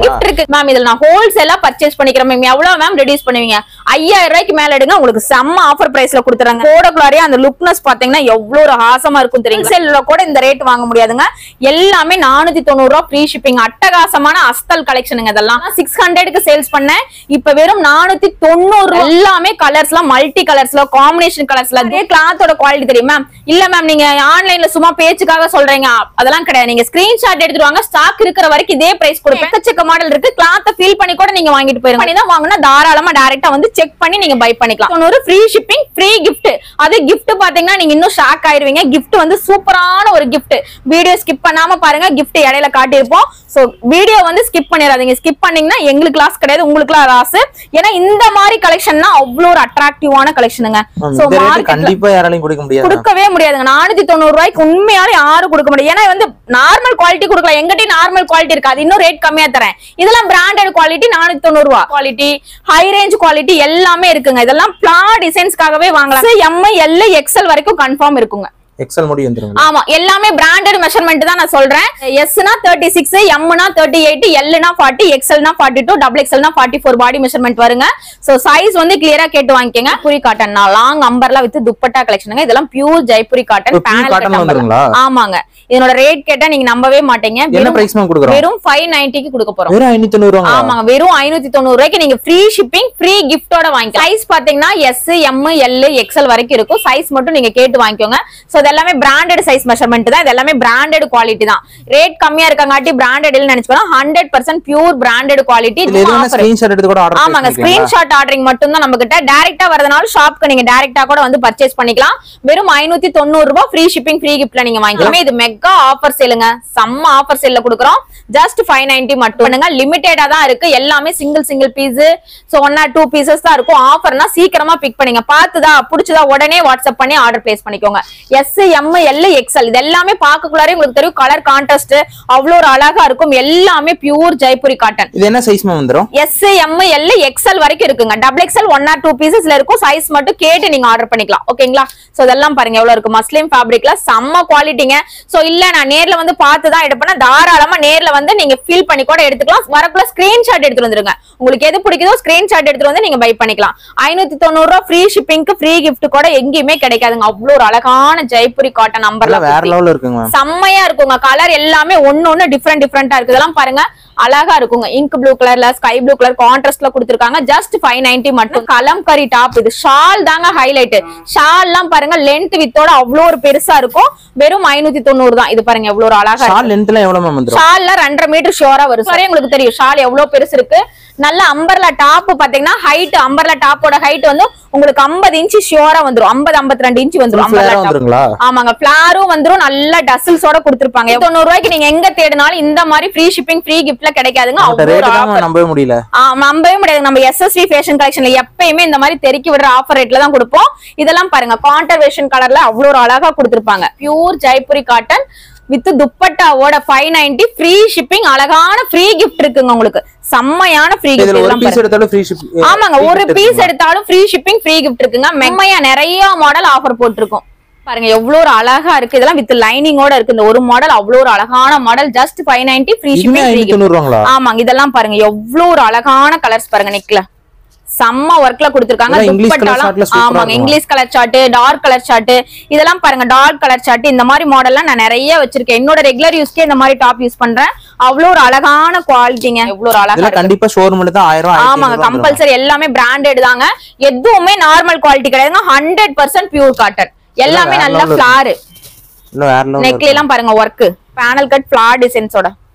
கிஃப்ட் இருக்கு மேம். இதுல நான் ஹோல்சேலா பர்ச்சேஸ் பண்ணிக்கிறேன் மேம். எவ்வளவு மேம் ரெடியூஸ் பண்ணுவீங்க? 5000 ரூபாய்க்கு மேல எடுங்க, உங்களுக்கு செம்ம ஆஃபர் பிரைஸ்ல கொடுத்துறாங்க. போடக்குள்ளாரே அந்த லுக்னஸ் பாத்தீங்கன்னா எவ்வளவு ஒரு ஹாசமா இருக்கும் தெரியுங்க. ஹோல்சேல்ல கூட இந்த ரேட் வாங்க முடியாதுங்க. எல்லாமே 490 ரூபாய் ஃப்ரீ ஷிப்பிங். அட்டகாசமான அஸ்தல் கலெக்ஷனுங்க. இதெல்லாம் 600க்கு சேல்ஸ் பண்ணேன். இப்ப வெறும் 490. எல்லாமே கலர்ஸ்லாம் மல்டி கலர்ஸ்ல, காம்பினேஷன் கலர்ஸ்ல. அதே கிளாத்தோட குவாலிட்டி தெரியும் மேம். இல்ல மேம் நீங்க ஆன்லைன்ல சும்மா பேச்சுக்காக சொல்றீங்க, அதெல்லாம் கிடையாது. நீங்க ஸ்கிரீன்ஷாட் எடுத்துட்டு வாங்க. ஸ்டாக் இருக்கிற வரைக்கும் இதே பிரைஸ் கொடுப்பேன். எக்கச்சக்க மாடல் இருக்கு. கிளாத் ஃபீல் பண்ணி கூட நீங்க வாங்கிட்டு போயிருங்க. பண்ணி தான் வாங்குனா தாராளமா டைரக்டா வந்து செக் பண்ணி நீங்க பை பண்ணிக்கலாம். 90 ஃப்ரீ ஷிப்பிங், ஃப்ரீ கிஃப்ட். அது கிஃப்ட் பாத்தீங்கன்னா நீங்க இன்னும் ஷாக் ஆயிருவீங்க. கிஃப்ட் வந்து சூப்பரான ஒரு கிஃப்ட். வீடியோ ஸ்கிப் பண்ணாம பாருங்க. கிஃப்ட் இடையில காட்டியிருப்போம். சோ வீடியோ வந்து ஸ்கிப் பண்ணிடாதீங்க. ஸ்கிப் பண்ணீங்கன்னா எங்களுக்கு லாஸ் கிடையாது, உங்களுக்கு லாஸ். ஏன்னா இந்த மாதிரி கலெக்ஷன்னா அவ்வளவு ஒரு அட்ராக்டிவான கலெக்ஷனுங்க. சோ கண்டிப்பா யாராலையும் கொடுக்கவே முடியாதுங்க. 490 ரூபாய்க்கு உண்மையாலே யாரும் கொடுக்க முடியாது. ஏன்னா வந்து நார்மல் குவாலிட்டி கொடுக்கலாம். எங்கிட்ட நார்மல் குவாலிட்டி இருக்கு, அது இன்னும் ரேட் கம்மியா தரேன். இதெல்லாம் பிராண்டட் குவாலிட்டி 490 ரூபாய். குவாலிட்டி ஹை ரேஞ்ச் குவாலிட்டி எல்லாமே இருக்குங்க. இதெல்லாம் பிளா டிசைன்ஸ்க்காகவே வாங்கலாம். M, L, XL வரைக்கும் கன்ஃபார்ம் இருக்குங்க. எக்ஸல் முடி வந்துருங்க. ஆமா எல்லாமே பிராண்டட் மெஷர்மென்ட் தான் நான் சொல்றேன். எஸ் னா 36, எம் னா 38, எல் னா 40, எக்ஸ்எல் னா 42, டபுள் எக்ஸ்எல் னா 44 பாடி மெஷர்மென்ட் வருங்க. சோ சைஸ் வந்து கிளியரா கேட்டு வாங்கிக்கங்க. Jaipuri cotton long umbrella with dupatta கலெக்ஷனுங்க. இதெல்லாம் பியூர் ஜெய்ப்பூரி காட்டன் பேனல் வந்துருங்களா? ஆமாங்க. இதனோட ரேட் கேட்டா நீங்க நம்பவே மாட்டீங்க. என்ன பிரைஸ் மேம் கொடுக்குறோம்? வெறும் 590 க்கு கொடுக்க போறோம். வெறும் 590 ரூபாய். ஆமாங்க வெறும் 590 ரூபாய்க்கு நீங்க ஃப்ரீ ஷிப்பிங் ஃப்ரீ கிஃப்டோட வாங்கிக்கலாம். சைஸ் பாத்தீங்கன்னா எஸ், எம், எல், எக்ஸ்எல் வரைக்கும் இருக்கும். சைஸ் மட்டும் நீங்க கேட்டு வாங்கிக்கோங்க. சோ இது எல்லாமே பிராண்டட் சைஸ் மெஷர்மென்ட் தான். இது எல்லாமே பிராண்டட் குவாலிட்டி தான். ரேட் கம்மியா இருக்கங்காட்டி பிராண்டட் இல்ல நினைச்சுக்கோங்க. 100% பியூர் பிராண்டட் குவாலிட்டி. ஸ்கிரீன்ஷாட் எடுத்து கூட ஆர்டர் பண்ணலாம். ஆமாங்க ஸ்கிரீன்ஷாட் ஆர்டரிங் மட்டும் தான் நம்ம கிட்ட. டைரக்டா வரதுனால ஷாப்க்கு நீங்க டைரக்டா கூட வந்து பர்ச்சேஸ் பண்ணிக்கலாம். வெறும் 590 ரூபாய் ஃப்ரீ ஷிப்பிங் ஃப்ரீ கிஃப்ட்ல நீங்க வாங்கிக்கலாம். இது மெகா ஆஃபர் சேலுங்க. செம்ம ஆஃபர் சேல்ல கொடுக்குறோம். ஜஸ்ட் 590 மட்டும். பண்ணுங்க லிமிட்டடா தான் இருக்கு. எல்லாமே single piece. So 1 or 2 pieces தான் இருக்கும். ஆஃபர்னா சீக்கிரமா பிக் பண்ணுங்க. பாத்துதா புடிச்சதா உடனே வாட்ஸ்அப் பண்ணி ஆர்டர் பிளேஸ் பண்ணிக்கோங்க. எஸ், எம், எல், எக்ஸ்எல் இது எல்லாமே பாக்கக்குள்ளாரே உங்களுக்கு தெரியும். கலர் கான்ட்ராஸ்ட் அவ்வளவு ஒரு அழகா இருக்கும். எல்லாமே பியூர் ஜெய்ப்பூரி காட்டன். இது என்ன சைஸ் மேம் வந்துரும்? எஸ், எம், எல், எக்ஸ்எல் வரைக்கும் இருக்குங்க. டபுள் எக்ஸ்எல் 1 or 2 பீசஸ்ல இருக்கும். சைஸ் மட்டும் கேட்டு நீங்க ஆர்டர் பண்ணிக்கலாம். ஓகேங்களா? சோ இதெல்லாம் பாருங்க எவ்வளவு இருக்கு. மஸ்லிம் ஃபேப்ரிக்ல செம்ம குவாலிட்டிங்க. சோ இல்ல நான் நேர்ல வந்து பார்த்துதான் எடுப்பேன்னா தாராளமா நேர்ல வந்து நீங்க ஃபீல் பண்ணி கூட எடுத்துக்கலாம். வரக்குள்ள ஸ்கிரீன்ஷாட் எடுத்துட்டு வந்துருங்க. உங்களுக்கு எது பிடிக்குதோ ஸ்கிரீன்ஷாட் எடுத்துட்டு வந்து நீங்க பை பண்ணிக்கலாம். 590 ரூபாய் ஃப்ரீ ஷிப்பிங்க்கு ஃப்ரீ கிஃப்ட் கூட எங்கேயுமே கிடைக்காதுங்க. அவ்வளவு ஒரு அழகான ஜெய்ப்பூரி காட்டன் நம்பர்ல வேற லெவல்ல இருக்குங்க. செம்மையா இருக்குங்க. கலர் எல்லாமே ஒண்ணு டிஃபரெண்டா இருக்கு. இதெல்லாம் பாருங்க அழகா இருக்குங்க. இங்க் ப்ளூ கலர்ல ஸ்கை ப்ளூ கலர் கான்ட்ராஸ்ட்ல கொடுத்திருக்காங்க. ஜஸ்ட் 590 மட்டும். கலம்கரி டாப். இது ஷால் தாங்க ஹைலைட். ஷால் எல்லாம் பாருங்க லென்த் வித்தோட அவ்வளவு ஒரு பெருசா இருக்கும். வெறும் 590 தான். இது பாருங்க எவ்வளவு ஒரு அழகா. ஷால் லென்த்ல எவ்வளவு மேம் வந்துரும்? ஷால்ல 2.5 மீட்டர் ஷோரா வரும். சரி உங்களுக்கு தெரியும் ஷால் எவ்வளவு பெருசு இருக்கு. நல்ல அம்பர்லா டாப் பாத்தீங்கன்னா ஹைட் அம்பர்லா டாப்போட ஹைட் வந்து உங்களுக்கு 50 இன்ச் ஷோரா வந்துரும். 50-52 இன்ச் வந்துரும் அம்பர்லா டாப். ஆமாங்க ஃபிளாரும் வந்துரும். நல்ல டசல்ஸோட கொடுத்திருப்பாங்க. 90 ரூபாய்க்கு நீங்க எங்க தேடினாலும் இந்த மாதிரி ஃப்ரீ ஷிப்பிங் ஃப்ரீ கிஃப்ட்ல கிடைக்காதுங்க. நம்பவே முடியல. நம்பவே முடியாது. நம்ம எஸ்எஸ்வி ஃபேஷன் கலெக்ஷன்ல எப்பயுமே இந்த மாதிரி தெறிக்கி விடுற ஆஃபர் ரேட்ல தான் கொடுப்போம். இதெல்லாம் பாருங்க கான்டர்வேஷன் கலர்ல அவ்வளவு ஒரு அழகா கொடுத்திருப்பாங்க. பியூர் ஜெய்ப்பூரி காட்டன் வித் துப்பட்டாவோட 590 ஃப்ரீ ஷிப்பிங். அழகான ஃப்ரீ கிஃப்ட் இருக்குங்க உங்களுக்கு. செம்மையான ஃப்ரீ கிஃப்ட். ஒரு பீஸ் எடுத்தாலும் ஃப்ரீ ஷிப்பிங். ஆமாங்க ஒரு பீஸ் எடுத்தாலும் ஃப்ரீ ஷிப்பிங் ஃப்ரீ கிஃப்ட் இருக்குங்க. மெம்மையா நிறைய மாடல் ஆஃபர் போட்டுருக்கோம். பாருங்க எவ்வளவு ஒரு அழகா இருக்கு. இதெல்லாம் வித் லைனிங்கோட இருக்கு. இந்த ஒரு மாடல் அவ்வளவு ஒரு அழகான model. Just 590 free shipping free gift. ஆமாங்க இதெல்லாம் பாருங்க எவ்வளவு ஒரு அழகான கலர்ஸ் பாருங்க. நெக்ல செம்ம ஒர்க்ல கொடுத்திருக்காங்க. ஆமாங்க English colour chart, dark colour chart இதெல்லாம் பாருங்க. டார்க் கலர் சார்ட் இந்த மாதிரி மாடல்லாம் நான் நிறைய வச்சிருக்கேன். என்னோட ரெகுலர் யூஸ்க்கே இந்த மாதிரி டாப் யூஸ் பண்றேன். அவ்வளவு ஒரு அழகான குவாலிட்டிங்க. எவ்வளவு ஒரு அழகா கண்டிப்பா ஷோரூம்ல தான் 1000. ஆமாங்க கம்பல்சரி. எல்லாமே பிராண்டட் தாங்க. எதுவுமே நார்மல் குவாலிட்டி கிடையாதுங்க. 100% பியூர் காட்டன். எல்லாமே நல்ல ஃபிளார். நெக்ல எல்லாம் பாருங்க ஒர்க் பேனல் கட் ஃபிளார் டிசைன்ஸோட.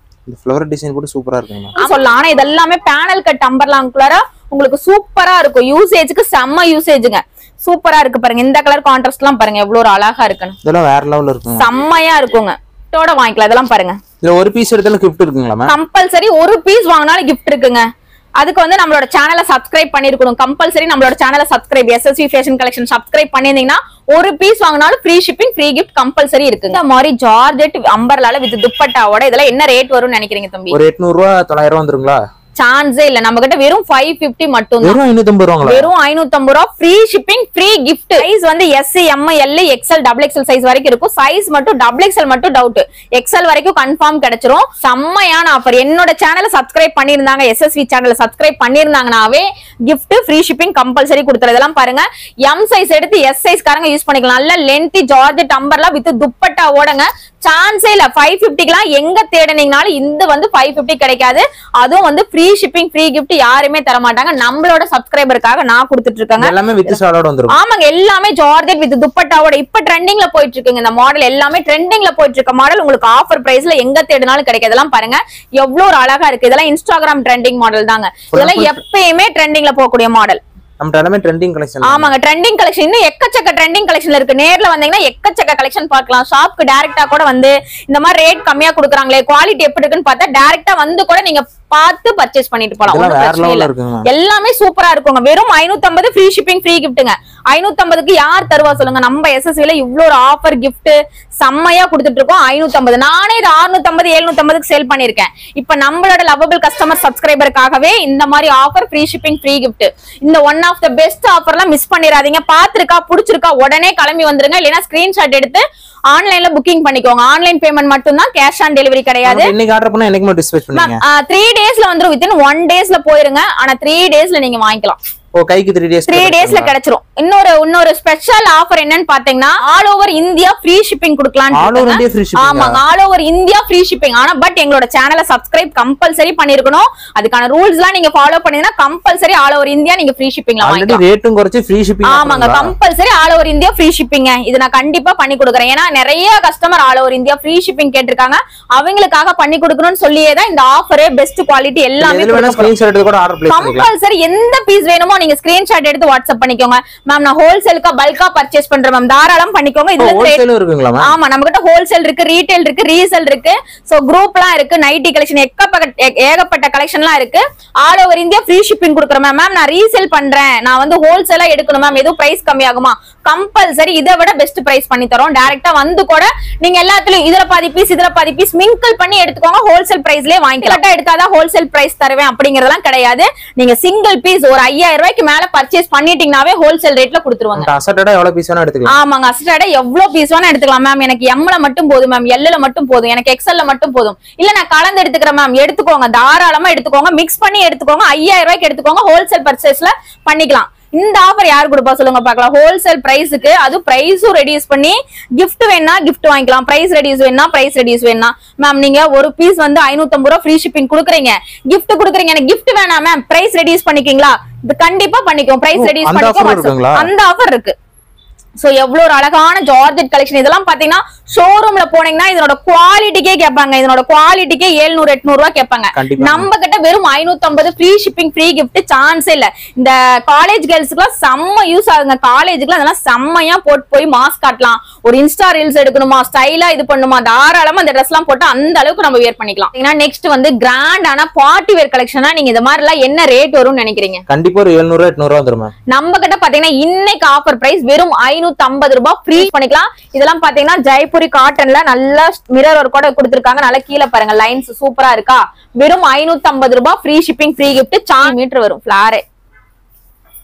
இந்த ஃப்ளவர் டிசைன் கூட சூப்பரா இருக்குங்க. சொல்லலாம். ஆனா இது எல்லாமே பேனல் கட் அம்பர்லாங்குள்ளார உங்களுக்கு சூப்பரா இருக்கும். யூசேஜ்க்கு செம்ம யூசேஜ்ங்க. சூப்பரா இருக்கு பாருங்க. இந்த கலர் கான்ட்ராஸ்ட் எல்லாம் பாருங்க எவ்வளவு ஒரு அழகா இருக்குன்னு. இதெல்லாம் வேற லெவல்ல இருக்குங்க. செம்மையா இருக்குங்க. கிஃப்டோட வாங்கிக்கலாம். இதெல்லாம் பாருங்க. இதுல ஒரு பீஸ் எடுத்தாலும் கிஃப்ட் இருக்குங்களா மேம்? கம்பல்சரி ஒரு பீஸ் வாங்கினாலும் கிஃப்ட் இருக்குங்க. அதுக்கு வந்து நம்மளோட சேனலை சப்ஸ்கிரைப் பண்ணிருக்கணும். கம்பல்சரி நம்மளோட சேனலை சப்ஸ்கிரைப் எஸ்எஸ்வி ஃபேஷன் கலெக்ஷன் சப்ஸ்கிரைப் பண்ணிருந்தீங்கன்னா ஒரு பீஸ் வாங்கினாலும் free shipping free gift compulsory இருக்கு. இந்த மாதிரி ஜார்ஜெட் அம்பர்லால வித் துப்பட்டாவோட இதெல்லாம் என்ன ரேட் வரும்னு நினைக்கிறீங்க தம்பி? ஒரு 800 ரூபாய் 900 வந்துருங்களா? சான்ஸே இல்ல. நம்ம கிட்ட வெறும் 550 மட்டும். வெறும் 550 ரூபாங்களா? வெறும் 550 ரூபாய் free shipping free gift. Size வந்து S, M, L, XL, double XL size வரைக்கும் இருக்கும். சைஸ் மட்டும் டபுள் எக்ஸ்எல் மட்டும் டவுட். எக்ஸ்எல் வரைக்கும் கன்ஃபார்ம் கிடைச்சிரும். செம்மையான ஆஃபர். என்னோட சேனலை சப்ஸ்கிரைப் பண்ணிருந்தாங்க எஸ்எஸ்வி சேனலை சப்ஸ்கிரைப் பண்ணிருந்தாங்கனாவே கிஃப்ட் ஃப்ரீ ஷிப்பிங் கம்பல்சரி கொடுத்துறது. இதெல்லாம் பாருங்க எம் சைஸ் எடுத்து எஸ் சைஸ் காரங்க யூஸ் பண்ணிக்கலாம். நல்ல lengthy georgette umbrella with dupatta ஓடங்க. சான்ஸே இல்ல. 550க்குலாம் எங்க தேடினீங்கனாலும் இந்த வந்து 550 கிடைக்காது. அதுவும் வந்து ஃப்ரீ ஷிப்பிங் ஃப்ரீ கிஃப்ட் யாருமே தர மாட்டாங்க. நம்மளோட சப்ஸ்கிரைபருக்காக நான் கொடுத்துட்டு இருக்கேன். எல்லாமே வித் ஷாலோட வந்துரும். ஆமாங்க எல்லாமே ஜார்ஜெட் வித் துப்பட்டாவோட. இப்ப ட்ரெண்டிங்ல போயிட்டு இருக்குங்க இந்த மாடல். எல்லாமே ட்ரெண்டிங்ல போயிட்டு இருக்க மாடல் உங்களுக்கு ஆஃபர் பிரைஸ்ல எங்க தேடினாலும் கிடைக்கும். இதெல்லாம் பாருங்க எவ்வளவு ஒரு அழகா இருக்கு. இதெல்லாம் இன்ஸ்டாகிராம் ட்ரெண்டிங் மாடல் தாங்க. இதெல்லாம் எப்பயுமே ட்ரெண்டிங்ல போகக்கூடிய மாடல். நம்ம எல்லாமே ட்ரெண்டிங் கலெக்ஷன். ஆமாங்க ட்ரெண்டிங் கலெக்ஷன். இன்னும் எக்கச்சக்க ட்ரெண்டிங் கலெக்ஷன்ல இருக்கு. நேர்ல வந்தீங்கன்னா எக்கச்சக்க கலெக்ஷன் பார்க்கலாம். ஷாப்க்கு டைரக்டா கூட வந்து இந்த மாதிரி ரேட் கம்மியா கொடுக்குறாங்களே குவாலிட்டி எப்படி இருக்குன்னு பார்த்தா டைரக்டா வந்து கூட நீங்க பார்த்து பர்ச்சேஸ் பண்ணிட்டு போலாம். ஒண்ணும் பிரச்சனை இல்ல, எல்லாமே சூப்பரா இருக்குங்க. வெறும் 550 ஃப்ரீ ஷிப்பிங் ஃப்ரீ கிஃப்ட்டுங்க. 550க்கு யார் தருவா சொல்லுங்க? நம்ம SSVல இவ்ளோ ஒரு ஆஃபர் கிஃப்ட் செம்மையா கொடுத்துட்டு இருக்கோம். 550 நானே இது 650 750க்கு சேல் பண்ணிருக்கேன். இப்ப நம்மளோட லவபிள் கஸ்டமர் சப்ஸ்கிரைபருக்காகவே இந்த மாதிரி offer free shipping free gift. இந்த ஒன் ஆஃப் த பெஸ்ட் ஆஃபர்லாம் மிஸ் பண்ணிராதீங்க. பாத்துருக்கா பிடிச்சிருக்கா உடனே கிளம்பி வந்துருங்க. இல்லைன்னா ஸ்கிரீன்ஷாட் எடுத்து ஆன்லைன்ல புக்கிங் பண்ணிக்கோங்க. ஆன்லைன் பேமெண்ட் மட்டும் தான், கேஷ் ஆன் டெலிவரி கிடையாது. இன்னைக்கு ஆர்டர் பண்ணா என்னைக்கு டிஸ்பேச் பண்ணுவீங்க? 3 டேஸ்ல வந்துரும். வித்தின் 1 டேஸ்ல போயிருங்க. ஆனா 3 டேஸ்ல நீங்க வாங்கிக்கலாம். கைக்கு 3 டேஸ்ல கிடைச்சிரும். இன்னொரு ஸ்பெஷல் ஆஃபர் என்னன்னு பாத்தீங்கன்னா all over India free shipping கொடுக்கலாம். ஆமாங்க, all over India free shipping. ஆனா பட் எங்களோட சேனலை சப்ஸ்கிரைப் கம்பல்சரி பண்ணிருக்கணும். அதுக்கான ரூல்ஸ் எல்லாம் நீங்க ஃபாலோ பண்ணீங்கன்னா கம்பல்சரி ஆல் ஓவர் இந்தியா நீங்க ஃப்ரீ ஷிப்பிங்ல வாங்கிக்கலாம். ரேட்டும் குறைச்சு ஃப்ரீ ஷிப்பிங். ஆமாங்க, compulsory all over India free shipping. இது நான் கண்டிப்பா பண்ணி கொடுக்குறேன். ஏன்னா நிறைய customer all over India free shipping கேட்டிருக்காங்க. அவங்களுக்காக பண்ணி கொடுக்கணும்னு சொல்லியே தான் இந்த ஆஃபரே பெஸ்ட் குவாலிட்டி எல்லாமே கம்பல்சரி. எந்த பீஸ் வேணுமோ நீங்க ஸ்கிரீன்ஷாட் எடுத்து வாட்ஸ்அப் பண்ணிக்கோங்க. மேம் நான் ஹோல்சேலுக்கா பல்கா பர்ச்சேஸ் பண்றேன் மேம், தாராளம் பண்ணிக்கோங்க. இதுல ஹோல்சேல் இருக்குங்களா மேம்? ஆமா, நம்ம கிட்ட ஹோல்சேல் இருக்கு, ரீட்டைல் இருக்கு, ரீசேல் இருக்கு. சோ குரூப்லாம் இருக்கு, நைட்டி கலெக்ஷன் ஏகப்பட்ட கலெக்ஷன்லாம் இருக்கு. All over India free shipping கொடுக்குறேன் மேம். மேம் நான் ரீசேல் பண்றேன், நான் வந்து ஹோல்சேலா எடுக்கணும் மேம், எதுவும் பிரைஸ் கம்மியாகுமா? கம்பல்சரி இதை விட பெஸ்ட் பிரைஸ் பண்ணி தரோம். டைரக்டா வந்து கூட நீங்க எல்லாத்துலயும் இதுல பாதி பீஸ் இதுல பாதி பீஸ் மிங்கிள் பண்ணி எடுத்துக்கோங்க. ஹோல்சேல் பிரைஸ்லயே வாங்கிக்கலாம். எடுத்தாதான் ஹோல்சேல் பிரைஸ் தருவேன் அப்படிங்கறதெல்லாம் கிடையாது. நீங்க சிங்கிள் பீஸ் ஒரு 5000 ரூபாய்க்கு மேல பர்ச்சேஸ் பண்ணிட்டீங்கனாவே ஹோல்சேல் ரேட்ல கொடுத்துருவாங்க. அசட்டடா எவ்வளவு பீஸ் வேணா எடுத்துக்கலாம். ஆமாங்க, அசட்டடா எவ்வளவு பீஸ் வேணா எடுத்துக்கலாம் மேம். எனக்கு எம்ல மட்டும் போதும் மேம், எல்ல மட்டும் போதும், எனக்கு எக்ஸ்எல்ல மட்டும் போதும். இல்ல நான் கலந்து எடுத்துக்கிறேன் மேம், எடுத்துக்கோங்க, தாராளமா எடுத்துக்கோங்க, மிக்ஸ் பண்ணி எடுத்துக்கோங்க. 5000 ரூபாய்க்கு எடுத்துக்கோங்க, ஹோல்சேல் பர்ச்சேஸ்ல பண்ணிக்கலாம். இந்த ஆஃபர் யார் கொடுப்பா சொல்லுங்க பாக்கலாம்? ஹோல்சேல் பிரைஸுக்கு, அது பிரைஸும் ரெடியூஸ் பண்ணி கிஃப்ட் வேணா கிஃப்ட் வாங்கிக்கலாம், பிரைஸ் ரெடியூஸ் வேணா பிரைஸ் ரெடியூஸ் வேணா. மேம் நீங்க ஒரு பீஸ் வந்து 550 ரூபாய் ஃப்ரீ ஷிப்பிங் கொடுக்குறீங்க, கிஃப்ட் கொடுக்குறீங்க, எனக்கு கிஃப்ட் வேணாம் மேம், பிரைஸ் ரெடியூஸ் பண்ணிக்கீங்களா? இது கண்டிப்பா பண்ணிக்கோம், பிரைஸ் ரெடியூஸ் பண்ணிக்கோ. அந்த ஆஃபர் இருக்கு. சோ எவ்வளவு ஒரு அழகான ஜார்ஜெட் கலெக்ஷன். இதெல்லாம் பாத்தீங்கன்னா ஷோரூம்ல போனீங்கன்னா இதனோட குவாலிட்டிக்கே கேட்பாங்க. இதனோட குவாலிட்டிக்கே 700-800 ரூபாய் கேட்பாங்க. நம்ம கிட்ட வெறும் 550 ஃப்ரீ ஷிப்பிங் ஃப்ரீ கிஃப்ட் சான்ஸே இல்ல. இந்த காலேஜ் கேர்ள்ஸ்க்குலாம் செம்ம யூஸ் ஆகுங்க. காலேஜுக்குலாம் அதெல்லாம் செம்மையா போட்டு போய் மாஸ்க் காட்டலாம். ஒரு இன்ஸ்டா ரீல்ஸ் எடுக்கணுமா, ஸ்டைலா இது பண்ணுமா, தாராளமா அந்த ட்ரெஸ் எல்லாம் போட்டு அந்த அளவுக்கு நம்ம வியர் பண்ணிக்கலாம். நெக்ஸ்ட் வந்து கிராண்டான பார்ட்டி வேர் கலெக்ஷனா நீங்க இந்த மாதிரி எல்லாம் என்ன ரேட் வரும்னு நினைக்கிறீங்க? கண்டிப்பா ஒரு 700-800 வந்துரும். நம்ம கிட்ட பாத்தீங்கன்னா இன்னைக்கு ஆஃபர் பிரைஸ் வெறும் 550 ரூபாய் ஃப்ரீ பண்ணிக்கலாம். இதெல்லாம் பாத்தீங்கன்னா ஜெய்ப்பூரி காட்டன்ல நல்ல மிரர் ஒர்க் கூட கொடுத்திருக்காங்க. நல்லா கீழே பாருங்க, லைன்ஸ் சூப்பரா இருக்கா. வெறும் 550 ரூபாய் free shipping free gift. 4 metre வரும் ஃபிளாரே.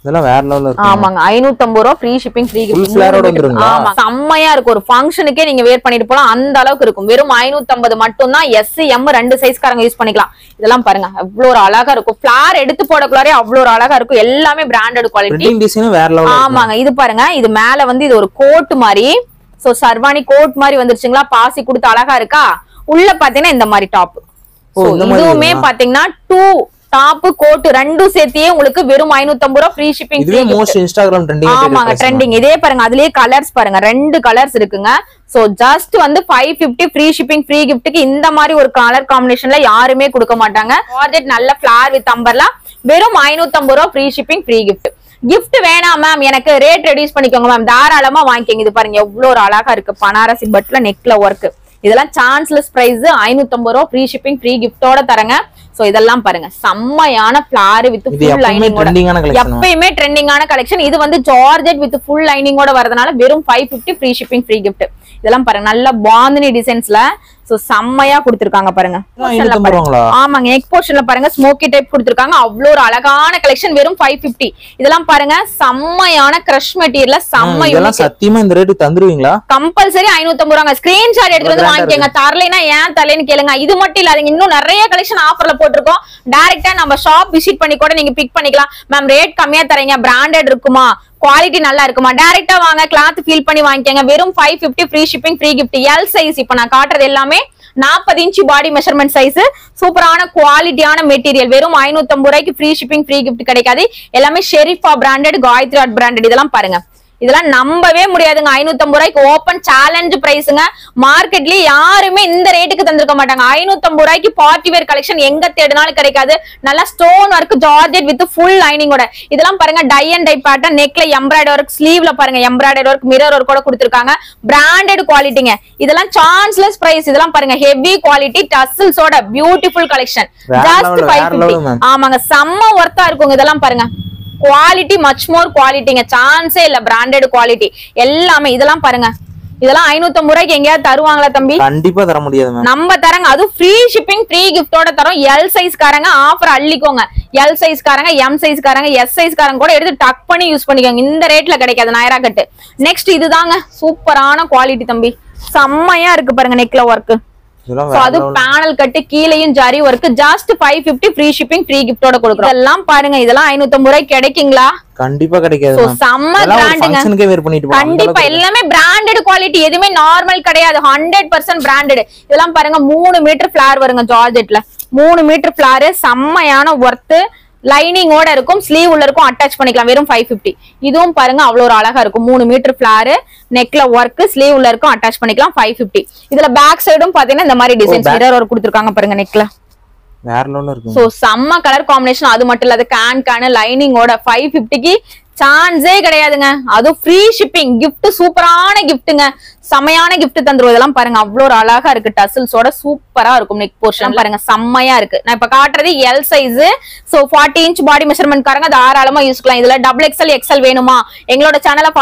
இதெல்லாம் வேற லெவல்ல இருக்கு. ஆமாங்க, 550 ரூபாய் ஃப்ரீ ஷிப்பிங் ஃப்ரீ கிஃப்ட். ஆமா, செம்மையா இருக்கும். ஒரு ஃபங்க்ஷனுக்கே நீங்க வேர் பண்ணிட்டு போலாம், அந்த அளவுக்கு இருக்கும். வெறும் 550 மட்டும் தான். எஸ் எம் 2 சைஸ்காரங்க யூஸ் பண்ணிக்கலாம். இதெல்லாம் பாருங்க அவ்வளவு ஒரு அழகா இருக்கும். ஃபிளார் எடுத்து போடக்குள்ளாரே அவ்வளவு ஒரு அழகா இருக்கும். எல்லாமே பிராண்டட் குவாலிட்டி. ஆமாங்க, இது பாருங்க, இது மேல வந்து இது ஒரு கோட் மாதிரி, சோ சர்வானி கோட் மாதிரி வந்துருச்சுங்களா, பாசி கொடுத்து அழகா இருக்கா. உள்ள பாத்தீங்கன்னா இந்த மாதிரி டாப். இதுவுமே பாத்தீங்கன்னா 2 டாப் கோட் ரெண்டும் சேர்த்தியே உங்களுக்கு வெறும் 550 ரூபாய் ஃப்ரீ ஷிப்பிங். இதுவே மோஸ்ட் இன்ஸ்டாகிராம் ட்ரெண்டிங். ஆமாங்க, ட்ரெண்டிங். இதே பாருங்க, அதுலயே கலர்ஸ் பாருங்க, 2 கலர்ஸ் இருக்குங்க. சோ ஜஸ்ட் வந்து 550 ஃப்ரீ ஷிப்பிங் ஃப்ரீ கிஃப்ட்க்கு இந்த மாதிரி ஒரு கலர் காம்பினேஷன்ல யாருமே கொடுக்க மாட்டாங்க. ஜார்ஜெட் நல்ல ஃபிளார் வித் அம்பர்லா வெறும் 550 ரூபாய் free shipping free gift. Gift வேணாம் மேம், எனக்கு ரேட் ரெடியூஸ் பண்ணிக்கோங்க மேம், தாராளமா வாங்கிக்கோங்க. இது பாருங்க எவ்வளவு ஒரு அழகா இருக்கு. பனாரசி பட்ல நெக்ல ஒர்க். இதெல்லாம் சான்ஸ்லெஸ் பிரைஸ். 550 ரூபாய் ஃப்ரீ ஷிப்பிங் ஃப்ரீ கிஃப்டோட தரங்க. சோ இதெல்லாம் பாருங்க, செம்மையான ஃபிளார் வித் ஃபுல் லைனிங்கோட, எப்பயுமே ட்ரெண்டிங்கான கலெக்ஷன். இது வந்து ஜார்ஜெட் வித் ஃபுல் லைனிங்கோட வரதுனால வெறும் 550 ஃப்ரீ ஷிப்பிங் ஃப்ரீ கிஃப்ட். இதெல்லாம் பாருங்க நல்ல பாந்தினி டிசைன்ஸ்ல சோ செம்மையா கொடுத்திருக்காங்க பாருங்க. ஆமாங்க, நெக் போர்ஷன்ல பாருங்க ஸ்மோக்கி டைப் கொடுத்திருக்காங்க. அவ்வளவு ஒரு அழகான கலெக்ஷன். வெறும் 550. இதெல்லாம் பாருங்க செம்மையான கிரஷ் மெட்டீரியல்ல செம்ம. இதெல்லாம் சத்தியமா இந்த ரேட் தந்துருவீங்களா? கம்பல்சரி 550 ரூபாய். ஸ்கிரீன்ஷாட் எடுத்து வந்து வாங்கிக்கங்க. தரலைனா ஏன் தரலைன்னு கேளுங்க. இது மட்டும் இல்லாதீங்க, இன்னும் நிறைய கலெக்ஷன் ஆஃபர்ல போட்டிருக்கோம். டைரக்டா நம்ம ஷாப் விசிட் பண்ணி கூட நீங்க பிக் பண்ணிக்கலாம். மேம் ரேட் கம்மியா தரீங்க, பிராண்டட் இருக்குமா, குவாலிட்டி நல்லா இருக்குமா, டைரக்டா வாங்க, கிளாத் ஃபீல் பண்ணி வாங்கிக்கங்க. வெறும் 550 free shipping free gift. L size. இப்ப நான் காட்டுறது எல்லாமே 40 இன்ச் பாடி மெஷர்மெண்ட் சைஸ். சூப்பரான குவாலிட்டியான மெட்டீரியல். வெறும் 550 ரூபாய்க்கு ஃப்ரீ ஷிப்பிங் ஃப்ரீ கிஃப்ட் கிடைக்காது. எல்லாமே Sharifa branded, Gayatri art branded. இதெல்லாம் பாருங்க இதெல்லாம் நம்பவே முடியாதுங்க. 550 ரூபாய்க்கு ஓபன் சேலஞ்ச் பிரைஸ்ங்க. மார்க்கெட்லயே யாருமே இந்த ரேட்டுக்கு தந்திருக்க மாட்டாங்க. 550 ரூபாய்க்கு பார்ட்டி வேர் கலெக்ஷன் எங்க தேடினாலும் கிடைக்காது. நல்லா stone work georgette with full லைனிங்கோட. இதெல்லாம் பாருங்க டை அண்ட் டை பேட்டர்ன், நெக்ல எம்ப்ராய்டரி ஒர்க், ஸ்லீவ்ல பாருங்க எம்ப்ராய்டரி ஒர்க், மிரர் ஒர்க் கூட கொடுத்திருக்காங்க. பிராண்டட் குவாலிட்டிங்க. இதெல்லாம் சான்ஸ்லெஸ் பிரைஸ். இதெல்லாம் பாருங்க ஹெவி குவாலிட்டி டசல்ஸோட பியூட்டிஃபுல் கலெக்ஷன். ஜஸ்ட் 550. ஆமாங்க, செம்ம ஒர்த்தா இருக்குங்க. இதெல்லாம் பாருங்க குவாலிட்டி மச் மோர் குவாலிட்டிங்க. சான்ஸே இல்ல. பிராண்டட் குவாலிட்டி எல்லாமே. இதெல்லாம் பாருங்க, இதெல்லாம் 550 ரூபாய்க்கு எங்கேயாவது தருவாங்களா தம்பி? கண்டிப்பா தர முடியாது. நம்ம தரங்க. அது ஃப்ரீ ஷிப்பிங் ஃப்ரீ கிஃப்டோட தரோம். எல் சைஸ் காரங்க ஆஃபர் அள்ளிக்கோங்க. எல் சைஸ் காரங்க, எம் சைஸ் காரங்க, எஸ் சைஸ் காரங்க கூட எடுத்து டக் பண்ணி யூஸ் பண்ணிக்கோங்க. இந்த ரேட்ல கிடைக்காது நாயரா கட்டு. நெக்ஸ்ட் இதுதாங்க சூப்பரான குவாலிட்டி தம்பி. செம்மையா இருக்கு பாருங்க நெக்ல ஒர்க். அது பேனல் கட்டு, கீழையும் zari work. Just 550 free shipping free கிஃப்டோட கொடுக்குறோம். இதெல்லாம் பாருங்க, இதெல்லாம் 550 ரூபாய்க்கு கிடைக்குங்களா? கண்டிப்பா கிடைக்காது. செம்ம பிராண்டிங்க. கண்டிப்பா எல்லாமே பிராண்டட் குவாலிட்டி. எதுவுமே நார்மல் கிடையாது. 100% பிராண்டட். இதெல்லாம் பாருங்க 3 மீட்டர் ஃபிளார் வருங்க ஜார்ஜெட்ல. 3 மீட்டர் ஃபிளார். செம்மையான ஒர்த். லைனிங்கோட இருக்கும். ஸ்லீவ் உள்ள இருக்கும். அட்டாச் பண்ணிக்கலாம். வெறும் 550. இதுவும் பாருங்க அவ்வளவு ஒரு அழகா இருக்கும். 3 மீட்டர் ஃபிளார், நெக்ல ஒர்க், ஸ்லீவ் உள்ள இருக்கும். அட்டாச் பண்ணிக்கலாம். 550. இதுல பேக் சைடும் பாத்தீங்கன்னா இந்த மாதிரி டிசைன்ஸ் மிரர் ஒர்க் கொடுத்திருக்காங்க பாருங்க நெக்ல. வேற லெவல்ல இருக்கு. சோ செம்ம கலர் காம்பினேஷன். அது மட்டும் இல்ல, கேன் லைனிங்கோட 550க்கு சான்ஸே கிடையாதுங்க. அதுவும் ஃப்ரீ ஷிப்பிங். கிஃப்ட் சூப்பரான கிஃப்ட்டுங்க. செமையான கிஃப்ட் தந்துரும். இதெல்லாம் பாருங்க அவ்வளவு ஒரு அழகா இருக்கு. டசல்ஸோட சூப்பரா இருக்கும். நெக் போர்ஷன் பாருங்க செம்மையா இருக்கு. நான் இப்ப காட்டுறது எல் சைஸ். சோ 40 இன்ச் பாடி மெஷர்மெண்ட் காரங்க தாராளமா யூஸ் பண்ணலாம். இதுல XXL XL வேணுமா? எங்களோட சேனலை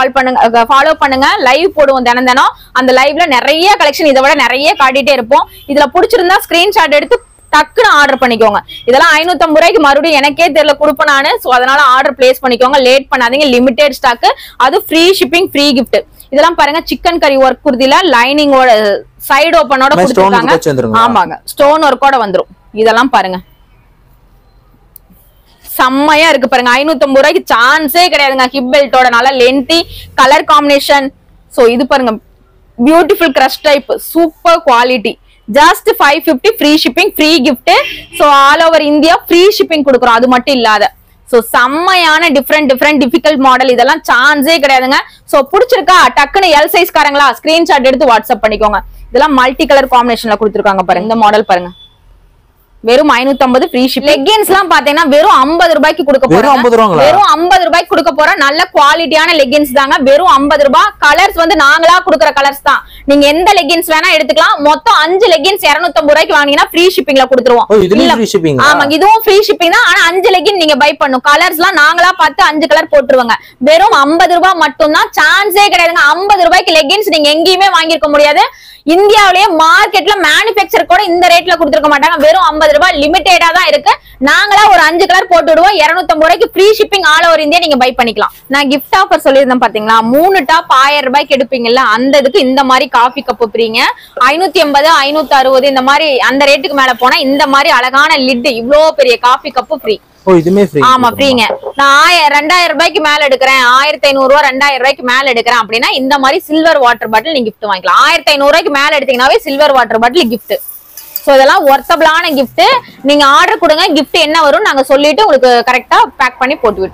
ஃபாலோ பண்ணுங்க. லைவ் போடுவோம் தினம். அந்த லைவ்ல நிறைய கலெக்ஷன் இதை விட நிறைய காட்டிட்டே இருப்போம். இதுல பிடிச்சிருந்தா ஸ்கிரீன்ஷாட் எடுத்து டக்குன்னு ஆர்டர் பண்ணிக்கோங்க. இதெல்லாம் 550 ரூபாய்க்கு மறுபடியும் எனக்கே தெரியல கொடுப்பேன் நானு. சோ அதனால ஆர்டர் பிளேஸ் பண்ணிக்கோங்க. லேட் பண்ணாதீங்க. Limited stock. அது ஃப்ரீ ஷிப்பிங் ஃப்ரீ கிஃப்ட். இதெல்லாம் பாருங்க சிக்கன் கறி ஒர்க் குர்தில லைனிங்கோட சைடு ஓபனோட கொடுத்திருக்காங்க. ஆமாங்க, ஸ்டோன் ஒர்க்கோட வந்துரும். இதெல்லாம் பாருங்க செம்மையா இருக்கு பாருங்க. 550 ரூபாய்க்கு சான்ஸே கிடையாதுங்க. ஹிப் பெல்ட்டோட நல்ல லென்த்தி கலர் காம்பினேஷன். சோ இது பாருங்க beautiful crush type. Super quality. Just 550 free shipping free gift. So all over India free shipping கொடுக்குறோம். அது மட்டும் இல்லாத சோ செம்மையான டிஃபரெண்ட் டிஃபிகல்ட் மாடல். இதெல்லாம் சான்ஸே கிடையாதுங்க. சோ பிடிச்சிருக்கா டக்குன்னு எல் சைஸ் காரங்களா ஸ்கிரீன்ஷாட் எடுத்து வாட்ஸ்அப் பண்ணிக்கோங்க. இதெல்லாம் மல்டி கலர் காம்பினேஷன்ல கொடுத்திருக்காங்க பாருங்க. இந்த மாடல் பாருங்க வெறும் 550 ஃப்ரீ ஷிப். லெகின்ஸ் எல்லாம் பாத்தீங்கன்னா வெறும் 50 ரூபாய்க்கு கொடுக்க போறோம். வெறும் 50 ரூபாய்க்கு கொடுக்க போறோம். நல்ல குவாலிட்டியான லெகின்ஸ் தாங்க. வெறும் 50 ரூபாய். கலர்ஸ் வந்து நாங்களா கொடுக்குற கலர்ஸ் தான். நீங்க எந்த லெகின்ஸ் வேணா எடுத்துக்கலாம். மொத்தம் 5 லெகின்ஸ் 250 ரூபாய்க்கு வாங்கினா ஃப்ரீ ஷிப்பிங்ல கொடுத்துருவோம். ஆமா, இதுவும் ஃப்ரீ ஷிப்பிங் தான். ஆனா 5 லெகின் நீங்க பை பண்ணும். கலர்ஸ் எல்லாம் நாங்களா பார்த்து 5 கலர் போட்டுருவாங்க. வெறும் 50 ரூபாய் மட்டும் தான். சான்ஸே கிடையாதுங்க. 50 ரூபாய்க்கு லெகின்ஸ் நீங்க எங்கேயுமே வாங்கியிருக்க முடியாது. இந்தியாவிலேயே மார்க்கெட்ல மேனுபேக்சர் கூட இந்த ரேட்ல கொடுத்துருக்க மாட்டாங்க. வெறும் 50 ரூபாய். லிமிட்டடா தான் இருக்கு. நாங்களா ஒரு 5 கலர் போட்டு விடுவோம். 250 ரூபாய்க்கு free shipping all over India நீங்க பை பண்ணிக்கலாம். நான் கிஃப்ட் ஆஃபர் சொல்லியிருந்தேன் பாத்தீங்களா? 3 டாப் 1000 ரூபாய்க்கு எடுப்பீங்கல்ல, அந்த இதுக்கு இந்த மாதிரி காஃபி கப் ஃப்ரீங்க. 580 560 இந்த மாதிரி அந்த ரேட்டுக்கு மேல போனா இந்த மாதிரி அழகான லிட் இவ்ளோ பெரிய காஃபி கப் ஃப்ரீ. ஆமா ஃப்ரீங்க. நான் 2000 ரூபாய்க்கு மேல எடுக்கிறேன், 1500 ரூபாய் 2000 ரூபாய்க்கு மேல எடுக்கிறேன் அப்படின்னா இந்த மாதிரி சில்வர் வாட்டர் பாட்டில் நீங்க கிஃப்ட் வாங்கிக்கலாம். 1500 ரூபாய்க்கு மேல எடுத்தீங்கன்னாவே silver water bottle gift. So இதெல்லாம் ஒர்த்தபிளான கிஃப்ட். நீங்க ஆர்டர் கொடுங்க. கிஃப்ட் என்ன வரும் நாங்க சொல்லிட்டு உங்களுக்கு கரெக்டா பேக் பண்ணி போட்டு விட்டுருவோம்.